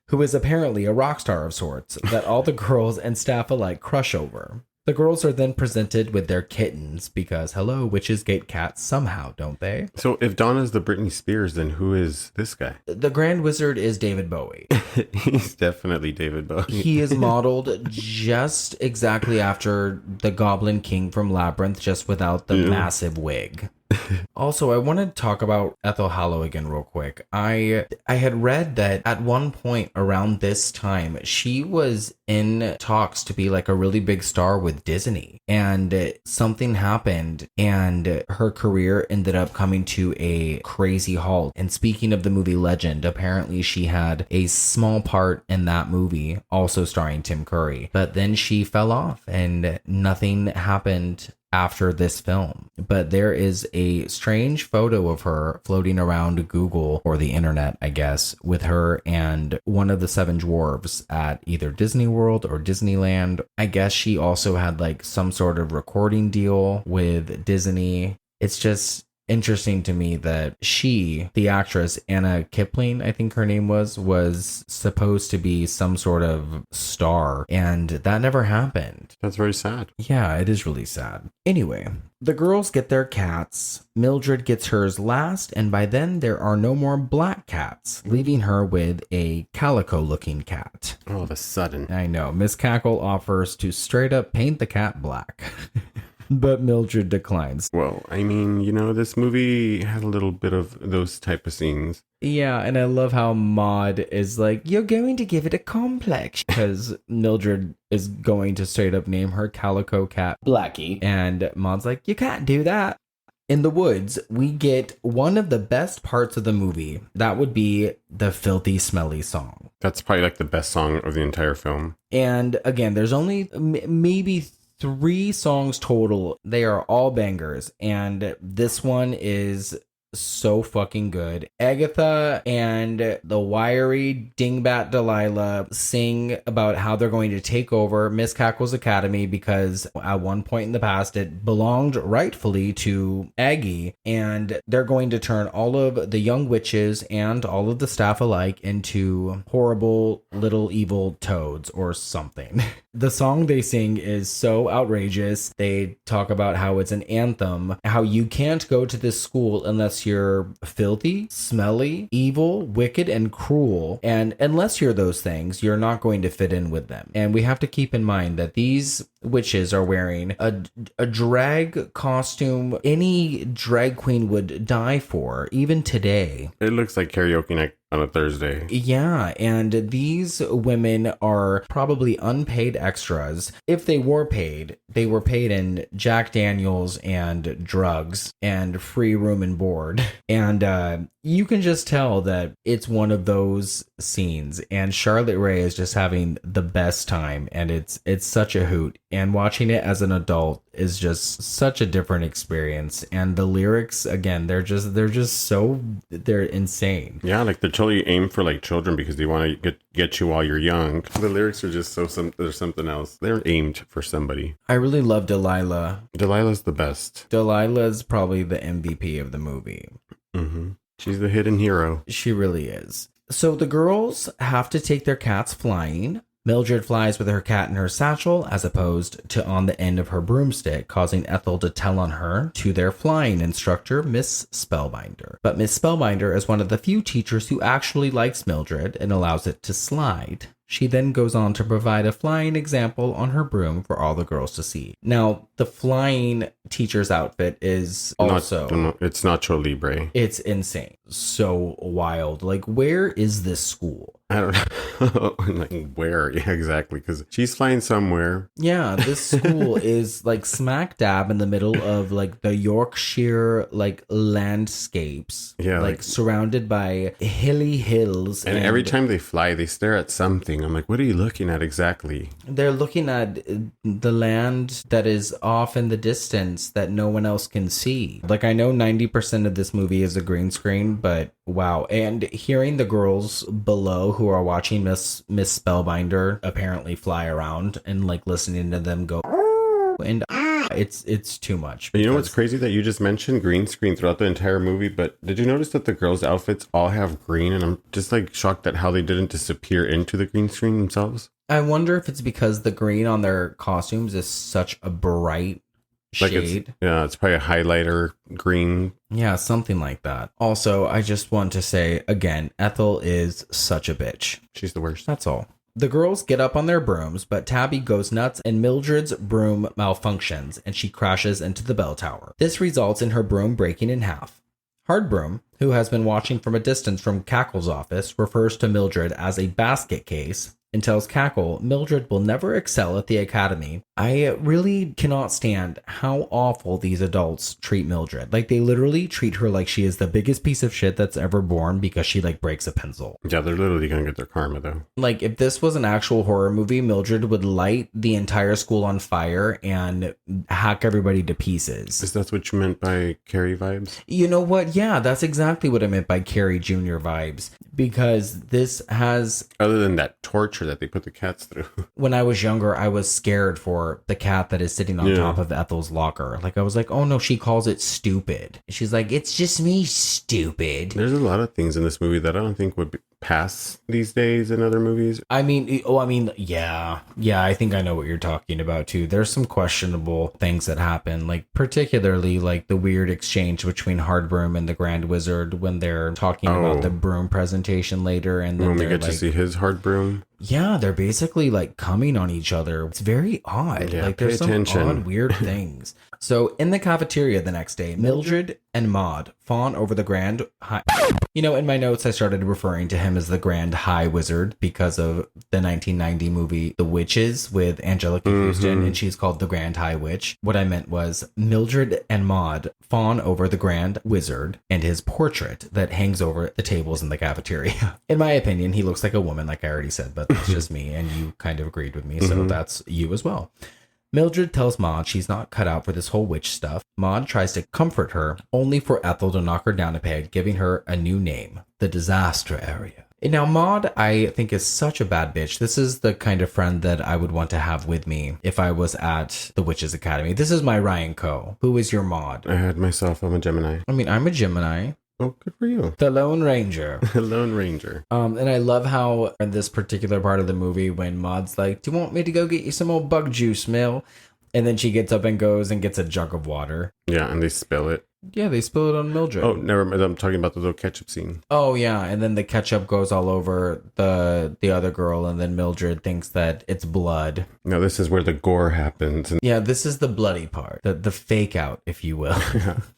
who is apparently a rock star of sorts that all the girls and staff alike crush over. The girls are then presented with their kittens because, hello, witches get cats somehow, don't they?
So if Donna's the Britney Spears, then who is this guy?
The Grand Wizard is David Bowie.
He's definitely David Bowie.
He is modeled just exactly after the Goblin King from Labyrinth, just without the massive wig. Also, I want to talk about Ethel Hallow again real quick. I had read that at one point around this time, she was in talks to be like a really big star with Disney. And something happened and her career ended up coming to a crazy halt. And speaking of the movie Legend, apparently she had a small part in that movie, also starring Tim Curry. But then she fell off and nothing happened after this film. But there is a strange photo of her floating around Google or the internet, I guess, with her and one of the seven dwarves at either Disney World or Disneyland. I guess she also had like some sort of recording deal with Disney. It's just interesting to me that she, the actress Anna Kipling, I think her name was supposed to be some sort of star, and that never happened.
That's very sad.
Yeah, it is really sad. Anyway, the girls get their cats. Mildred gets hers last, and by then there are no more black cats, leaving her with a calico-looking cat.
All of a sudden.
I know. Miss Cackle offers to straight up paint the cat black. But Mildred declines.
Well, I mean, you know, this movie had a little bit of those type of scenes.
Yeah, and I love how Maud is like, you're going to give it a complex. Because Mildred is going to straight up name her calico cat Blackie. And Maud's like, you can't do that. In the woods, we get one of the best parts of the movie. That would be the Filthy Smelly song.
That's probably like the best song of the entire film.
And again, there's only maybe 3 songs total. They are all bangers, and this one is so fucking good. Agatha and the wiry dingbat Delilah sing about how they're going to take over Miss Cackle's Academy because at one point in the past it belonged rightfully to Aggie, and they're going to turn all of the young witches and all of the staff alike into horrible little evil toads or something. The song they sing is so outrageous. They talk about how it's an anthem, how you can't go to this school unless you're filthy, smelly, evil, wicked, and cruel. And unless you're those things, you're not going to fit in with them. And we have to keep in mind that these witches are wearing a drag costume any drag queen would die for, even today.
It looks like karaoke night on a Thursday.
Yeah, and these women are probably unpaid extras. If they were paid in Jack Daniels and drugs and free room and board. And you can just tell that it's one of those scenes, and Charlotte Rae is just having the best time, and it's such a hoot. And watching it as an adult is just such a different experience. And the lyrics, again, they're insane.
Yeah, like they're totally aimed for like children because they want to get you while you're young. The lyrics are just there's something else. They're aimed for somebody.
I really love Delilah.
Delilah's the best.
Delilah's probably the MVP of the movie.
Mm-hmm. She's the hidden hero.
She really is. So the girls have to take their cats flying. Mildred flies with her cat in her satchel as opposed to on the end of her broomstick, causing Ethel to tell on her to their flying instructor, Miss Spellbinder. But Miss Spellbinder is one of the few teachers who actually likes Mildred and allows it to slide. She then goes on to provide a flying example on her broom for all the girls to see. Now, the flying teacher's outfit is also...
It's Nacho Libre.
It's insane. So wild. Like, where is this school?
I don't know. Like, where? Yeah, exactly. Because she's flying somewhere.
Yeah, this school is like smack dab in the middle of like the Yorkshire like landscapes.
Yeah.
Like surrounded by hilly hills.
And every time they fly, they stare at something. I'm like, what are you looking at exactly?
They're looking at the land that is off in the distance that no one else can see. Like, I know 90% of this movie is a green screen, but wow. And hearing the girls below who are watching Miss Spellbinder apparently fly around and like listening to them go and it's too much.
You know what's crazy that you just mentioned green screen throughout the entire movie, but did you notice that the girls' outfits all have green? And I'm just like shocked at how they didn't disappear into the green screen themselves.
I wonder if it's because the green on their costumes is such a bright shade.
It's probably a highlighter green.
Yeah, something like that. Also, I just want to say again, Ethel is such a bitch.
She's the worst.
That's all. The girls get up on their brooms, but Tabby goes nuts and Mildred's broom malfunctions and she crashes into the bell tower. This results in her broom breaking in half. Hardbroom, who has been watching from a distance from Cackle's office, refers to Mildred as a basket case and tells Cackle Mildred will never excel at the academy. I really cannot stand how awful these adults treat Mildred. Like, they literally treat her like she is the biggest piece of shit that's ever born because she like breaks a pencil.
Yeah, they're literally gonna get their karma though.
Like, if this was an actual horror movie, Mildred would light the entire school on fire and hack everybody to pieces.
Is that what you meant by Carrie vibes?
You know what? Yeah, that's exactly what I meant by Carrie Jr. vibes. Because this has...
Other than that torture that they put the cats through.
When I was younger, I was scared for the cat that is sitting on top of Ethel's locker. Like, I was like, oh no, she calls it stupid. She's like, it's just me, stupid.
There's a lot of things in this movie that I don't think would pass these days in other movies.
Yeah. Yeah, I think I know what you're talking about too. There's some questionable things that happen, like particularly like the weird exchange between Hardbroom and the Grand Wizard when they're talking about the broom presentation later. And then
when we get to see his hard broom.
Yeah, they're basically like coming on each other. It's very odd.
Yeah,
like there's some odd, weird things. So in the cafeteria the next day, Mildred and Maud fawn over the Grand High. You know, in my notes, I started referring to him as the Grand High Wizard because of the 1990 movie The Witches with Angelica Houston, and she's called the Grand High Witch. What I meant was Mildred and Maud fawn over the Grand Wizard and his portrait that hangs over the tables in the cafeteria. In my opinion, he looks like a woman, like I already said, but that's just me, and you kind of agreed with me, so that's you as well. Mildred tells Maud she's not cut out for this whole witch stuff. Maud tries to comfort her, only for Ethel to knock her down a peg, giving her a new name, the Disaster Area. And now Maud, I think, is such a bad bitch. This is the kind of friend that I would want to have with me if I was at the Witches Academy. This is my Ryan Coe. Who is your Maud?
I had myself. I'm a Gemini.
I mean, I'm a Gemini.
Oh, good for you.
The Lone Ranger.
The Lone Ranger.
And I love how in this particular part of the movie when Maud's like, do you want me to go get you some old bug juice, Mill? And then she gets up and goes and gets a jug of water.
Yeah, and they spill it.
Yeah, they spill it on Mildred.
Oh, never mind. I'm talking about the little ketchup scene.
Oh, yeah. And then the ketchup goes all over the other girl. And then Mildred thinks that it's blood.
No, this is where the gore happens. And
Yeah, this is the bloody part. The fake out, if you will.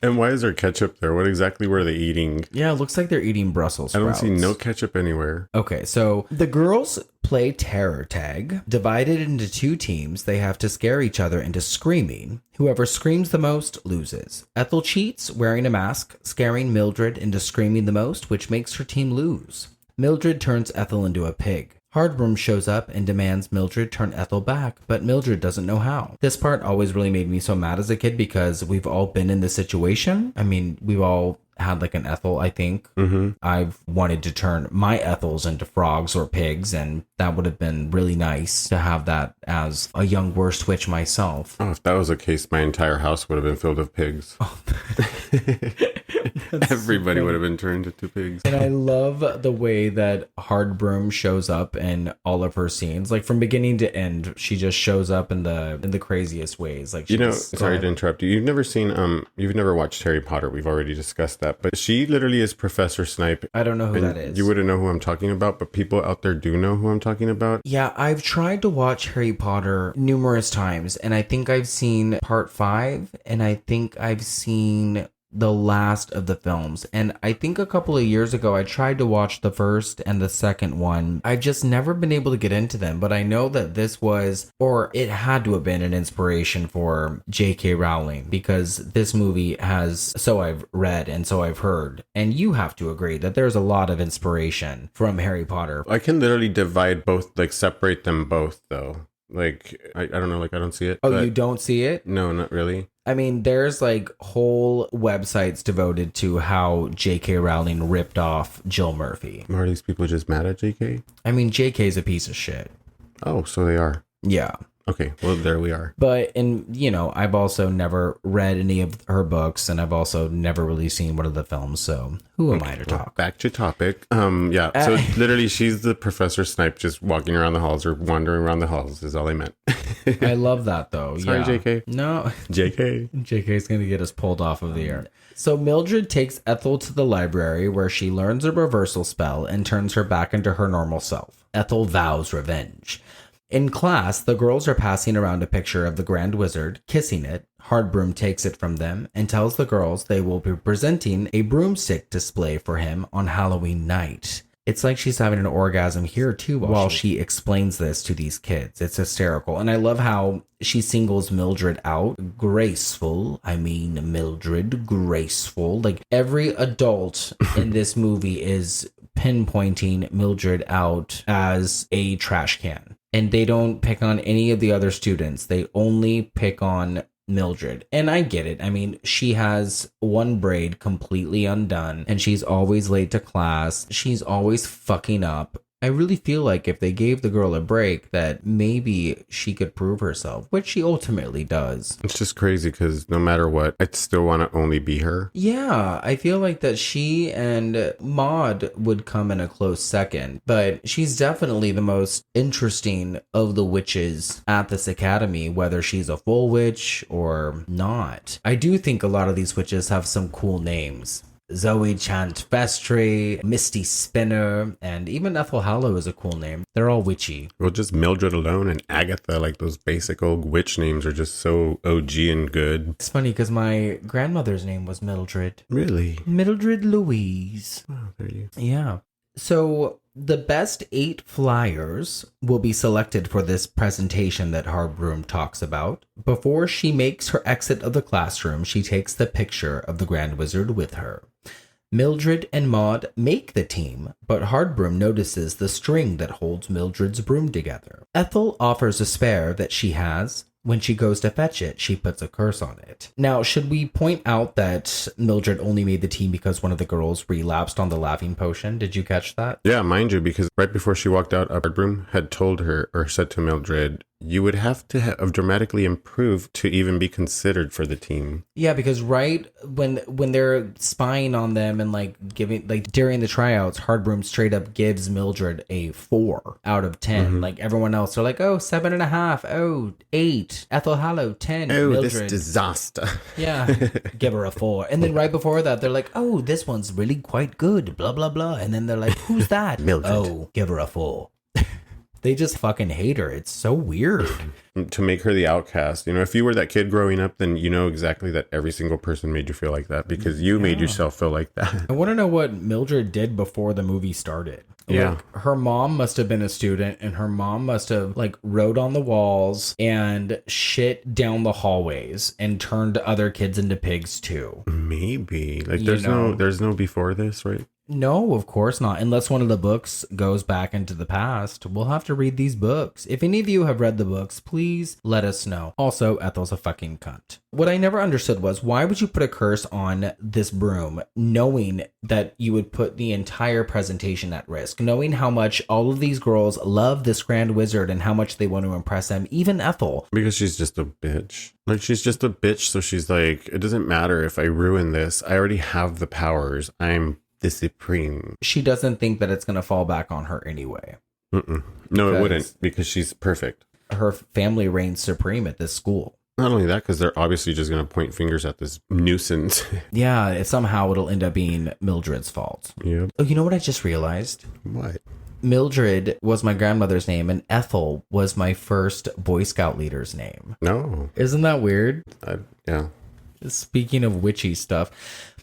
and why is there ketchup there? What exactly were they eating?
Yeah, it looks like they're eating Brussels sprouts.
I don't see no ketchup anywhere.
Okay, so the girls play terror tag. Divided into two teams, they have to scare each other into screaming. Whoever screams the most loses. Ethel cheats, wearing a mask, scaring Mildred into screaming the most, which makes her team lose. Mildred turns Ethel into a pig. Hardbroom shows up and demands Mildred turn Ethel back, but Mildred doesn't know how. This part always really made me so mad as a kid because we've all been in this situation. I mean, we've all had like an Ethel, I think.
Mm-hmm.
I've wanted to turn my Ethels into frogs or pigs, and that would have been really nice to have that as a young worst witch myself.
Oh, if that was the case, my entire house would have been filled with pigs.
Oh.
Everybody would have been turned into pigs.
And I love the way that Hardbroom shows up in all of her scenes. Like from beginning to end, she just shows up in the craziest ways. Like
sorry to interrupt you. You've never watched Harry Potter. We've already discussed that. But she literally is Professor Snipe.
I don't know who that is.
You wouldn't know who I'm talking about, but people out there do know who I'm talking about.
Yeah, I've tried to watch Harry Potter numerous times, and I think I've seen part 5, and I think I've seen the last of the films. And I think a couple of years ago, I tried to watch the first and the second one. I've just never been able to get into them, but I know that this was, or it had to have been an inspiration for J.K. Rowling, because this movie has, so I've read and so I've heard, and you have to agree that there's a lot of inspiration from Harry Potter.
I can literally divide both, like separate them both though. Like, I don't know, like I don't see it.
Oh, you don't see it?
No, not really.
I mean, there's like whole websites devoted to how J.K. Rowling ripped off Jill Murphy.
Are these people just mad at JK?
I mean, J.K.'s a piece of shit.
Oh, so they are.
Yeah.
Okay, well, there we are.
But, I've also never read any of her books, and I've also never really seen one of the films, so who am I to talk?
Back to topic. Yeah, so literally she's the Professor Snipe just walking around the halls or wandering around the halls is all I meant.
I love that, though.
Sorry,
yeah.
JK.
No.
JK.
JK's going to get us pulled off of the air. So Mildred takes Ethel to the library where she learns a reversal spell and turns her back into her normal self. Ethel vows revenge. In class, the girls are passing around a picture of the Grand Wizard, kissing it. Hardbroom takes it from them and tells the girls they will be presenting a broomstick display for him on Halloween night. It's like she's having an orgasm here too while she explains this to these kids. It's hysterical. And I love how she singles Mildred out. Mildred, graceful. Like every adult in this movie is pinpointing Mildred out as a trash can. And they don't pick on any of the other students. They only pick on Mildred. And I get it. I mean, she has one braid completely undone and she's always late to class. She's always fucking up. I really feel like if they gave the girl a break, that maybe she could prove herself, which she ultimately does.
It's just crazy because no matter what, I'd still want to only be her.
Yeah, I feel like that she and Maud would come in a close second, but she's definitely the most interesting of the witches at this academy, whether she's a full witch or not. I do think a lot of these witches have some cool names. Zoe Chant-Vestry, Misty Spinner, and even Ethel Hallow is a cool name. They're all witchy.
Well, just Mildred alone and Agatha, like those basic old witch names are just so OG and good.
It's funny because my grandmother's name was Mildred.
Really?
Mildred Louise.
Oh, there you go.
Yeah. So the best 8 flyers will be selected for this presentation that Hardbroom talks about. Before she makes her exit of the classroom, she takes the picture of the Grand Wizard with her. Mildred and Maud make the team, but Hardbroom notices the string that holds Mildred's broom together. Ethel offers a spare that she has. when she goes to fetch it, she puts a curse on it. Now, should we point out that Mildred only made the team because one of the girls relapsed on the laughing potion? Did you catch that?
Yeah, mind you, because right before she walked out, a bedroom had told her or said to Mildred, you would have to have dramatically improved to even be considered for the team.
Yeah, because right when they're spying on them and like giving, like during the tryouts, Hardbroom straight up gives Mildred a 4 out of 10. Like everyone else are like, oh, 7.5, oh, 8, Ethel Hallow, 10.
Oh,
Mildred.
this disaster.
Yeah, give her a 4. And then right before that, they're like, oh, this one's really quite good, blah, blah, blah. And then they're like, who's that?
Mildred.
Oh, give her a 4. They just fucking hate her. It's so weird.
To make her the outcast. You know, if you were that kid growing up, then you know exactly that every single person made you feel like that because you made yourself feel like that.
I want to know what Mildred did before the movie started.
Yeah.
Like, her mom must have been a student and her mom must have like wrote on the walls and shit down the hallways and turned other kids into pigs too.
Maybe. Like
You know.
there's no before this, right?
No, of course not. Unless one of the books goes back into the past. We'll have to read these books. If any of you have read the books, please let us know. Also, Ethel's a fucking cunt. What I never understood was, why would you put a curse on this broom knowing that you would put the entire presentation at risk? Knowing how much all of these girls love this grand wizard and how much they want to impress him, even Ethel.
Because she's just a bitch. Like, she's just a bitch, so she's like, it doesn't matter if I ruin this. I already have the powers. I'm the supreme.
She doesn't think that it's going to fall back on her anyway.
No, it wouldn't, because she's perfect.
Her family reigns supreme at this school.
Not only that, because they're obviously just going to point fingers at this nuisance.
Yeah, somehow it'll end up being Mildred's fault.
Yep.
Oh, you know what I just realized?
What?
Mildred was my grandmother's name and Ethel was my first Boy Scout leader's name.
No.
Isn't that weird?
Yeah.
Speaking of witchy stuff.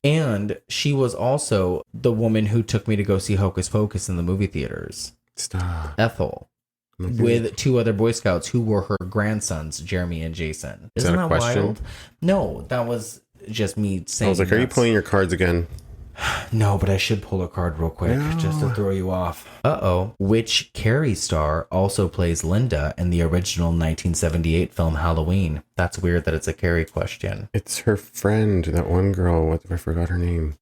And she was also the woman who took me to go see Hocus Pocus in the movie theaters.
Stop.
Ethel.
Okay.
With 2 other Boy Scouts who were her grandsons, Jeremy and Jason.
Is
Isn't
that a
that
question?
wild? No, that was just me saying.
I was like, are you
that's-
pulling your cards again?
No, but I should pull a card real quick just to throw you off. Uh-oh. Which Carrie star also plays Linda in the original 1978 film Halloween? That's weird that it's a Carrie question.
It's her friend, that one girl. What? I forgot her name.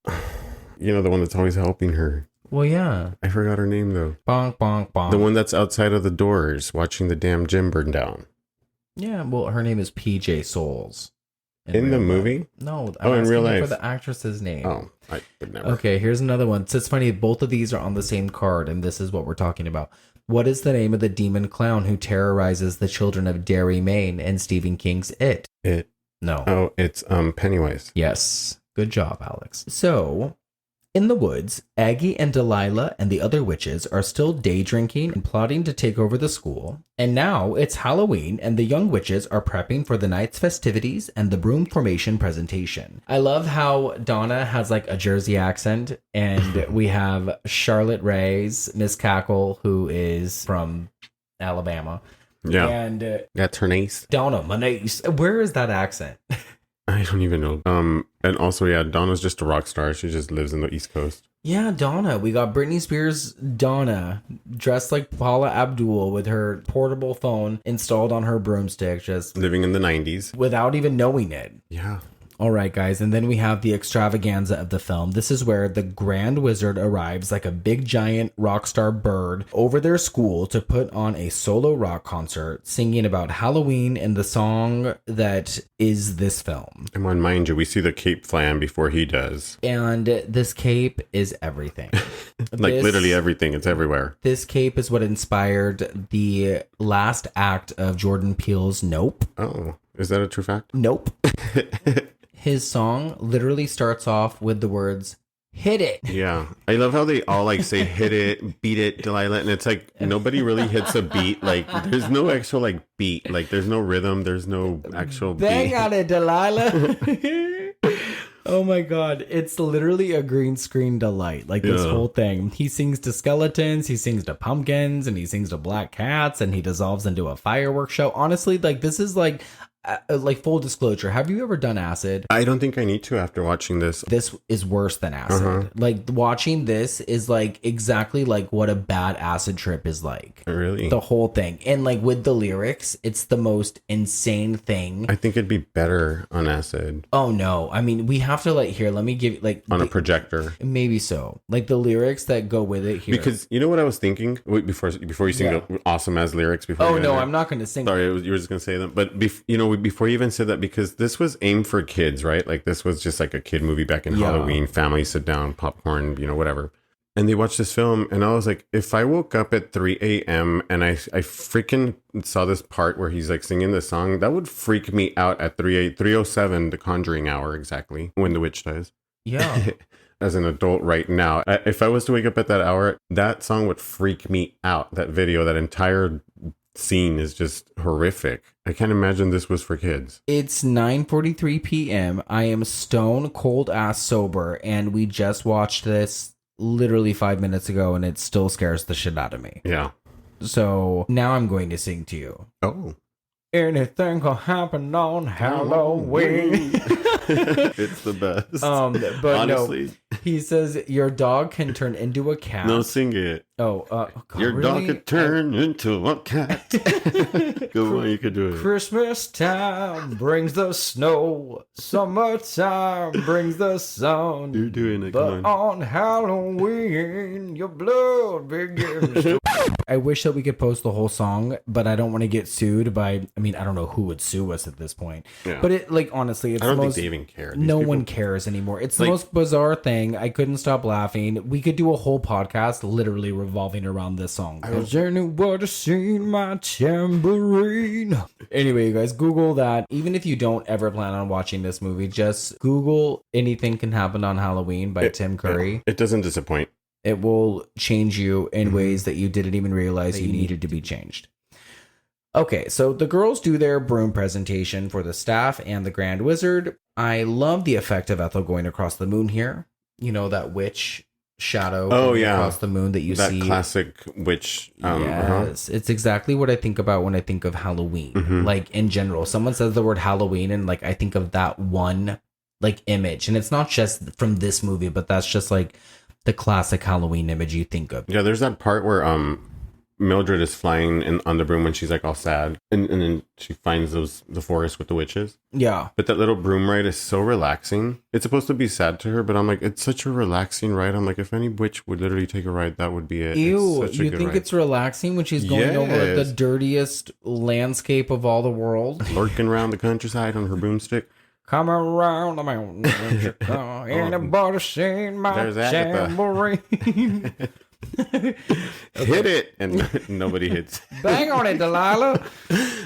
You know, the one that's always helping her.
Well, yeah.
I forgot her name, though.
Bonk, bonk, bonk.
The one that's outside of the doors watching the damn gym burn down.
Yeah, well, her name is PJ Souls.
In the
real
movie?
life. No,
Oh, in real
asking you
life.
for the actress's name.
Oh, I would never.
Okay, here's another one. So it's funny, both of these are on the same card, and this is what we're talking about. What is the name of the demon clown who terrorizes the children of Derry, Maine in Stephen King's It?
It.
No.
Oh, it's Pennywise.
Yes. Good job, Alex. So, in the woods, Aggie and Delilah and the other witches are still day drinking and plotting to take over the school. And now it's Halloween and the young witches are prepping for the night's festivities and the broom formation presentation. I love how Donna has like a Jersey accent and we have Charlotte Ray's Miss Cackle, who is from Alabama.
Yeah.
And
That's her niece.
Donna, my niece. Where is that accent?
I don't even know. And also, yeah, Donna's just a rock star. She just lives in the East Coast.
Yeah, Donna. We got Britney Spears' Donna dressed like Paula Abdul with her portable phone installed on her broomstick, just
Living in the 90s.
without even knowing it.
Yeah.
All right, guys. And then we have the extravaganza of the film. This is where the Grand Wizard arrives like a big giant rock star bird over their school to put on a solo rock concert singing about Halloween and the song that is this film.
Come on, mind you, we see the cape flam before he does.
And this cape is everything.
Like
This-
literally everything. It's everywhere.
This cape is what inspired the last act of Jordan Peele's Nope.
Oh, is that a true fact?
Nope. His song literally starts off with the words, hit it.
Yeah. I love how they all like say hit it, beat it, Delilah. And it's like nobody really hits a beat. Like there's no actual like beat. Like there's no rhythm. There's no actual
Bang
beat.
on it, Delilah. Oh my God. It's literally a green screen delight. Like this
Yeah.
whole thing. He sings to skeletons, he sings to pumpkins, and he sings to black cats, and he dissolves into a fireworks show. Honestly, like this is like like full disclosure, have you ever done acid?
I don't think I need to after watching this.
This is worse than acid. Like watching this is like exactly like what a bad acid trip is like.
Really?
The whole thing. And like with the lyrics, it's the most insane thing.
I think it'd be better on acid.
Oh no. I mean, we have to like here, let me give like
On a projector.
Maybe so. Like the lyrics that go with it here.
Because you know what I was thinking? Wait, before you sing the awesome as lyrics before.
Oh no, I'm not going to sing.
Sorry, you were just going to say them. But before you even said that, because this was aimed for kids, right? Like this was just like a kid movie back in Halloween. Family sit down, popcorn, whatever. And they watched this film, and I was like, if I woke up at 3 a.m. and I freaking saw this part where he's like singing the song, that would freak me out at 3:07, the Conjuring hour, exactly, when the witch dies.
Yeah.
As an adult right now, if I was to wake up at that hour, that song would freak me out. That video, that entire scene is just horrific. I can't imagine this was for kids.
It's 9:43 p.m. I am stone cold ass sober, and we just watched this literally 5 minutes ago, and it still scares the shit out of me.
Yeah.
So now I'm going to sing to you.
Oh.
Anything can happen on Halloween.
It's the best.
But
honestly,
no, he says your dog can turn into a cat.
No, sing it.
Oh, God,
your
really?
dog can turn into a cat. Go on, you can do it.
Christmas time brings the snow. Summertime brings the sun.
You're doing it.
But on Halloween, your blood begins to... I wish that we could post the whole song, but I don't want to get sued by... I mean, I don't know who would sue us at this point. Yeah. But it, like, honestly, it's
I don't think they even care.
No one cares anymore. It's the most bizarre thing. I couldn't stop laughing. We could do a whole podcast literally revolving around this song. Has anybody seen my tambourine? Anyway, you guys, Google that. Even if you don't ever plan on watching this movie, just Google Anything Can Happen on Halloween by Tim Curry.
It doesn't disappoint.
It will change you in ways that you didn't even realize you needed to be changed. Okay, so the girls do their broom presentation for the staff and the Grand Wizard. I love the effect of Ethel going across the moon here. You know, that witch shadow across the moon that you see.
That classic witch.
Yes, it's exactly what I think about when I think of Halloween. Like, in general, someone says the word Halloween and, like, I think of that one, like, image. And it's not just from this movie, but that's just, like, the classic Halloween image you think of.
Yeah, there's that part where Mildred is flying on the broom when she's like all sad, and then she finds the forest with the witches.
Yeah,
but that little broom ride is so relaxing. It's supposed to be sad to her, but I'm like, it's such a relaxing ride. I'm like, if any witch would literally take a ride, that would be it.
Ew, you think ride. It's relaxing when she's going over the dirtiest landscape of all the world,
lurking around the countryside on her broomstick?
Come around the mountain, anybody seen my tambourine?
Hit it, and nobody hits.
Bang on it, Delilah.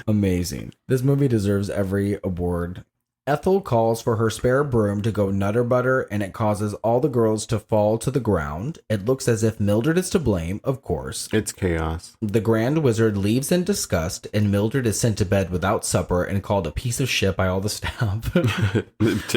Amazing. This movie deserves every award. Ethel calls for her spare broom to go nutter butter, and it causes all the girls to fall to the ground. It looks as if Mildred is to blame, of course.
It's chaos.
The Grand Wizard leaves in disgust, and Mildred is sent to bed without supper and called a piece of shit by all the staff.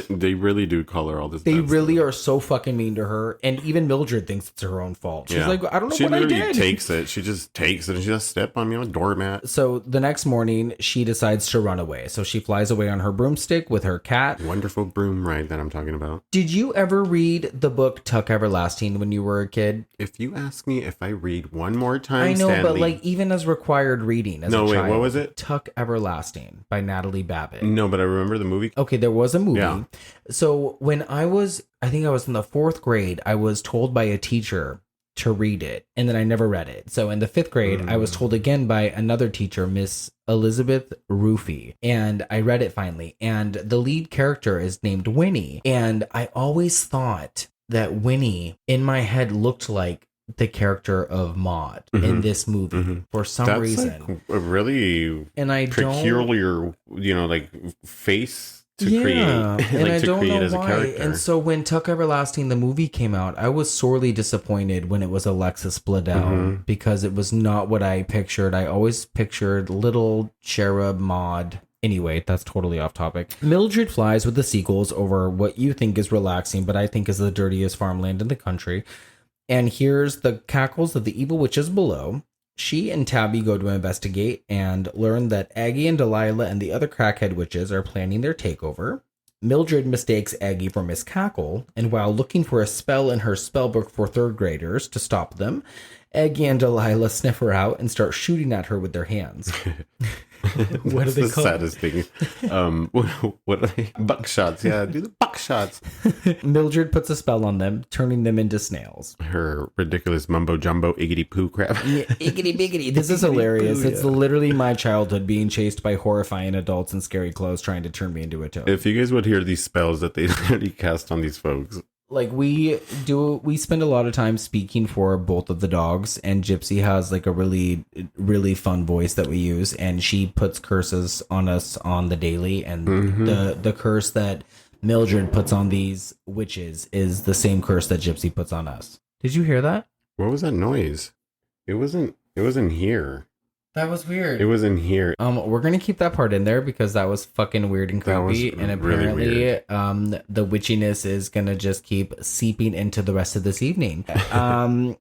They really do call her all this.
They really are so fucking mean to her, and even Mildred thinks it's her own fault. She's like, I don't know what I did. She literally
takes it. She just takes it, and she just step on me on a doormat.
So the next morning, she decides to run away. So she flies away on her broomstick with her cat.
Wonderful broom ride that I'm talking about.
Did you ever read the book Tuck Everlasting when you were a kid?
If you ask me if I read one more time,
I know,
Stanley,
but like even as required reading as a child.
What was it?
Tuck Everlasting by Natalie Babbitt.
No, but I remember the movie.
Okay, there was a movie.
Yeah.
So when I think I was in the 4th grade, I was told by a teacher to read it, and then I never read it. So in the 5th grade, I was told again by another teacher, Miss Elizabeth Rufy, and I read it finally. And the lead character is named Winnie, and I always thought that Winnie in my head looked like the character of Maud in this movie for some reason.
Like a really peculiar, like face. To create,
and
like
I
to
don't
create
know
as a
why.
character.
And so when Tuck Everlasting the movie came out, I was sorely disappointed when it was Alexis Bledel because it was not what I pictured. I always pictured little cherub Maud. Anyway, that's totally off topic. Mildred flies with the seagulls over what you think is relaxing, but I think is the dirtiest farmland in the country, and hears the cackles of the evil witches below. She and Tabby go to investigate and learn that Aggie and Delilah and the other crackhead witches are planning their takeover. Mildred mistakes Aggie for Miss Cackle, and while looking for a spell in her spellbook for third graders to stop them, Aggie and Delilah sniff her out and start shooting at her with their hands. What are they called?
Saddest thing. What are they? Buckshots. Yeah, do the buckshots.
Mildred puts a spell on them, turning them into snails.
Her ridiculous mumbo jumbo iggity poo crap.
Yeah, iggity biggity. This is hilarious. It's literally my childhood being chased by horrifying adults in scary clothes trying to turn me into a toad.
If you guys would hear these spells that they literally cast on these folks.
Like we spend a lot of time speaking for both of the dogs, and Gypsy has like a really, really fun voice that we use, and she puts curses on us on the daily, and the curse that Mildred puts on these witches is the same curse that Gypsy puts on us. Did you hear that?
What was that noise? It wasn't here.
That was weird.
It was in here.
We're gonna keep that part in there because that was fucking weird and creepy, and apparently,
really
the witchiness is gonna just keep seeping into the rest of this evening.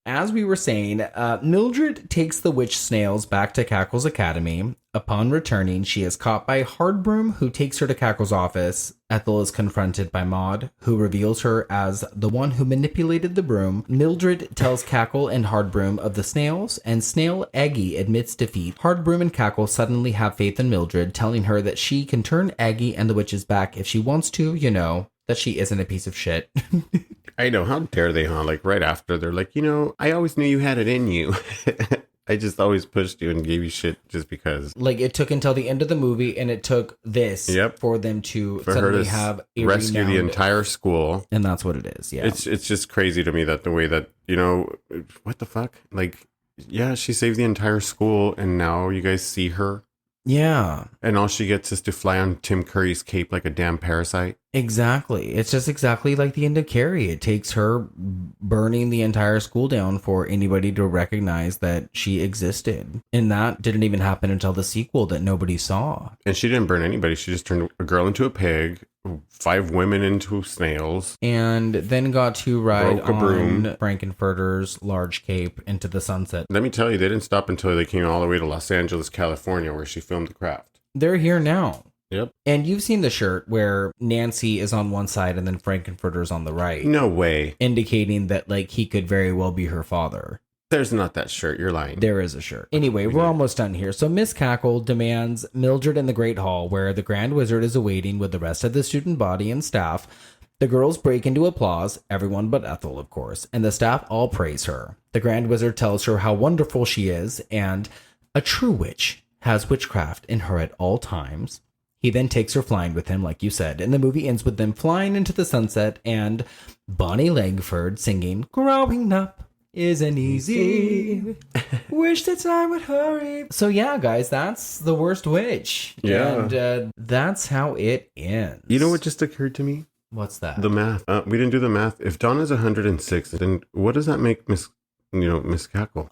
As we were saying, Mildred takes the witch snails back to Cackle's academy. Upon returning, she is caught by Hardbroom, who takes her to Cackle's office. Ethel is confronted by Maud, who reveals her as the one who manipulated the broom. Mildred tells Cackle and Hardbroom of the snails, and Snail Aggie admits defeat. Hardbroom and Cackle suddenly have faith in Mildred, telling her that she can turn Aggie and the witches back if she wants to, that she isn't a piece of shit.
I know, how dare they, huh? Like right after, they're like, I always knew you had it in you. I just always pushed you and gave you shit just because.
Like, it took until the end of the movie, and it took this for them to suddenly have a
rescue the entire school.
And that's what it is, yeah.
It's just crazy to me that the way that, what the fuck? Like, yeah, she saved the entire school, and now you guys see her.
Yeah.
And all she gets is to fly on Tim Curry's cape like a damn parasite.
Exactly. It's just exactly like the end of Carrie. It takes her burning the entire school down for anybody to recognize that she existed. And that didn't even happen until the sequel that nobody saw.
And she didn't burn anybody. She just turned a girl into a pig, 5 women into snails.
And then got to ride on Frankenfurter's large cape into the sunset.
Let me tell you, they didn't stop until they came all the way to Los Angeles, California, where she filmed The Craft.
They're here now.
Yep.
And you've seen the shirt where Nancy is on one side and then Frankenfurter's on the right.
No way.
Indicating that, like, he could very well be her father.
There's not that shirt. You're lying.
There is a shirt. Anyway, we're almost done here. So Miss Cackle demands Mildred in the Great Hall, where the Grand Wizard is awaiting with the rest of the student body and staff. The girls break into applause, everyone but Ethel, of course, and the staff all praise her. The Grand Wizard tells her how wonderful she is, and a true witch has witchcraft in her at all times. He then takes her flying with him, like you said, and the movie ends with them flying into the sunset and Bonnie Langford singing, "Growing up isn't easy. Wish that time would hurry." So yeah, guys, that's The Worst Witch.
Yeah.
And that's how it ends.
You know what just occurred to me?
What's that?
The math. We didn't do the math. If Donna's 106, then what does that make Miss Cackle?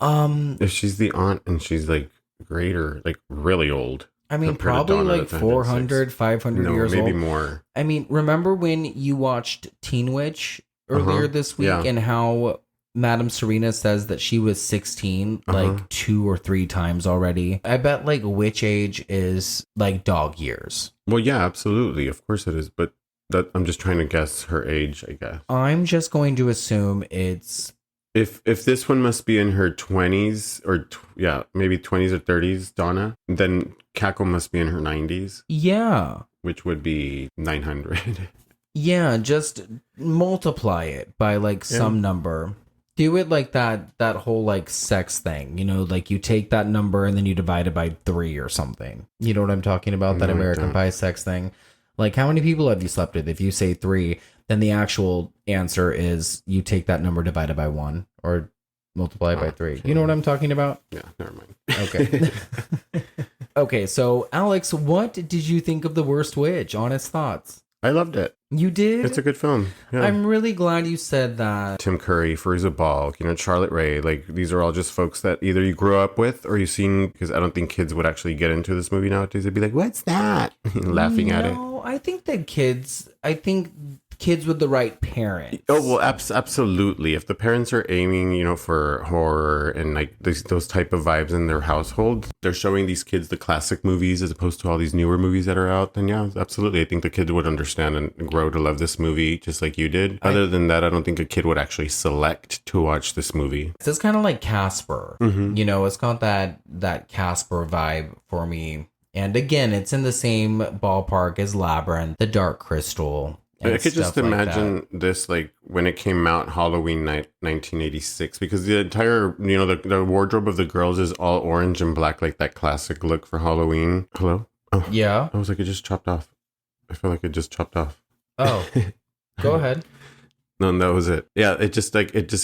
If she's the aunt and she's like greater, like really old.
I mean, probably like 400, 500 years old.
Maybe more.
I mean, remember when you watched Teen Witch earlier this week and how Madame Serena says that she was 16 like 2 or 3 times already? I bet like witch age is like dog years.
Well, yeah, absolutely. Of course it is. But I'm just trying to guess her age, I guess.
I'm just going to assume it's...
If this one must be in her 20s or maybe 20s or 30s, Donna, then Cackle must be in her 90s.
Yeah.
Which would be 900.
Yeah, just multiply it by like some number. Do it like that whole like sex thing, like you take that number and then you divide it by 3 or something. You know what I'm talking about? That American Pie sex thing. Like, how many people have you slept with? If you say 3, then the actual answer is you take that number divided by 1 or multiply by 3. You know what I'm talking about?
Yeah, never mind.
Okay. Okay, so Alex, what did you think of The Worst Witch? Honest thoughts.
I loved it.
You did?
It's a good film. Yeah.
I'm really glad you said that.
Tim Curry, Fairuza Balk, Charlotte Rae, like these are all just folks that either you grew up with or you've seen, because I don't think kids would actually get into this movie nowadays. They'd be like, "What's that?" Laughing at it.
No, I think that kids, kids with the right parents.
Oh, well, absolutely. If the parents are aiming, for horror and like those type of vibes in their household, they're showing these kids the classic movies as opposed to all these newer movies that are out, then yeah, absolutely. I think the kids would understand and grow to love this movie just like you did. Other than that, I don't think a kid would actually select to watch this movie.
It's kind of like Casper. It's got that Casper vibe for me. And again, it's in the same ballpark as Labyrinth, The Dark Crystal.
I could just imagine this like when it came out Halloween night 1986, because the entire, the wardrobe of the girls is all orange and black, like that classic look for Halloween. Hello? Oh,
yeah.
I was like, it just chopped off. I feel like it just chopped off.
Oh, go ahead.
No, that was it. Yeah, it just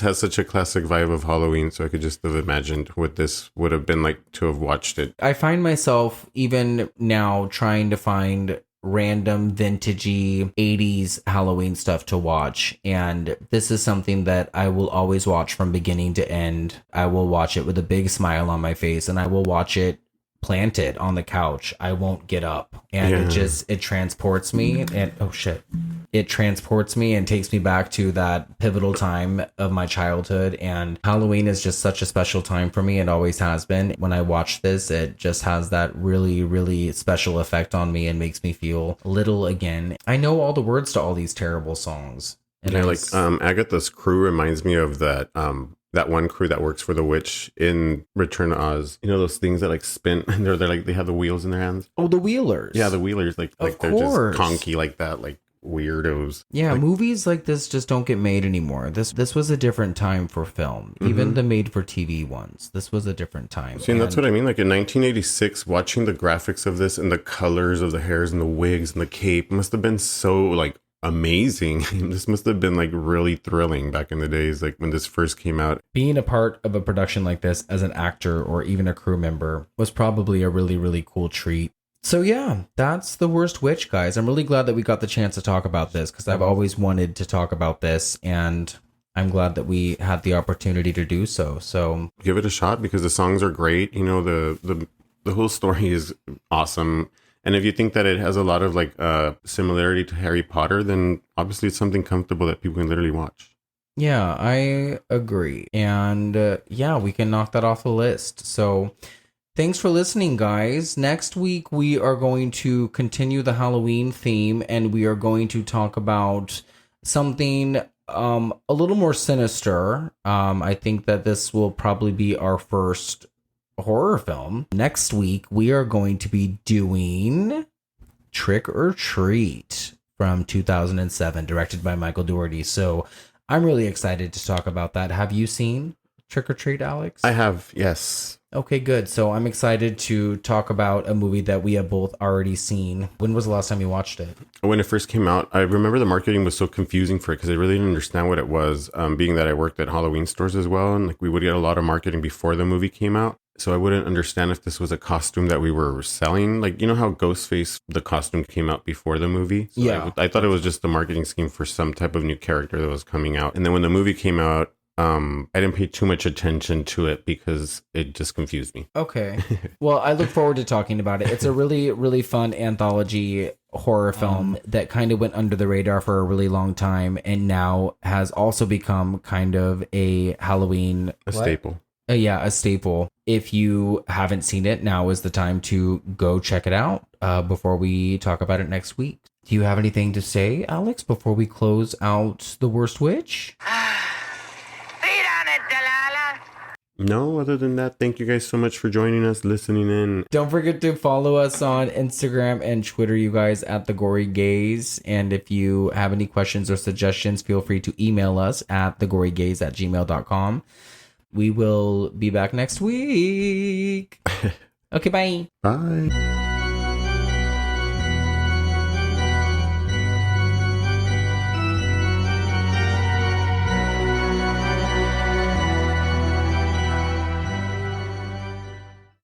has such a classic vibe of Halloween, so I could just have imagined what this would have been like to have watched it.
I find myself even now trying to find random vintagey 80s Halloween stuff to watch, and this is something that I will always watch from beginning to end. I will watch it with a big smile on my face, and I will watch it planted on the couch. I won't get up, and it transports me, and it transports me and takes me back to that pivotal time of my childhood. And Halloween is just such a special time for me. It always has been. When I watch this, it just has that really, really special effect on me and makes me feel little again. I know all the words to all these terrible songs. And
Agatha's crew reminds me of that one crew that works for the witch in Return to Oz. Those things that like spin and they're like, they have the wheels in their hands.
Oh, the Wheelers.
Yeah, the Wheelers. Like they're just conky like that, like weirdos.
Yeah, movies like this just don't get made anymore. This was a different time for film. Even the made for TV ones. This was a different time.
See, and that's what I mean. Like in 1986, watching the graphics of this and the colors of the hairs and the wigs and the cape must have been so like amazing. This must have been like really thrilling back in the days, like when this first came out.
Being a part of a production like this as an actor or even a crew member was probably a really, really cool treat. So yeah, that's The Worst Witch, guys. I'm really glad that we got the chance to talk about this because I've always wanted to talk about this, and I'm glad that we had the opportunity to do so. So
give it a shot because the songs are great. The whole story is awesome. And if you think that it has a lot of like similarity to Harry Potter, then obviously it's something comfortable that people can literally watch.
Yeah, I agree. And we can knock that off the list. So thanks for listening, guys. Next week, we are going to continue the Halloween theme, and we are going to talk about something a little more sinister. I think that this will probably be our first horror film. Next week, we are going to be doing Trick or Treat from 2007, directed by Michael Dougherty. So I'm really excited to talk about that. Have you seen Trick or Treat, Alex?
I have, yes.
Okay, good. So I'm excited to talk about a movie that we have both already seen. When was the last time you watched it?
When it first came out, I remember the marketing was so confusing for it because I really didn't understand what it was, being that I worked at Halloween stores as well. And like we would get a lot of marketing before the movie came out. So I wouldn't understand if this was a costume that we were selling. Like, how Ghostface, the costume came out before the movie? So
yeah.
I thought it was just the marketing scheme for some type of new character that was coming out. And then when the movie came out, I didn't pay too much attention to it because it just confused me.
Okay. Well, I look forward to talking about it. It's a really, really fun anthology horror film that kind of went under the radar for a really long time and now has also become kind of a Halloween...
staple.
A staple. If you haven't seen it, now is the time to go check it out before we talk about it next week. Do you have anything to say, Alex, before we close out The Worst Witch?
Feed on it, Delilah.
No, other than that, thank you guys so much for joining us, listening in.
Don't forget to follow us on Instagram and Twitter, you guys, at The Gory Gaze. And if you have any questions or suggestions, feel free to email us at thegorygaze@gmail.com. We will be back next week. Okay, bye.
Bye.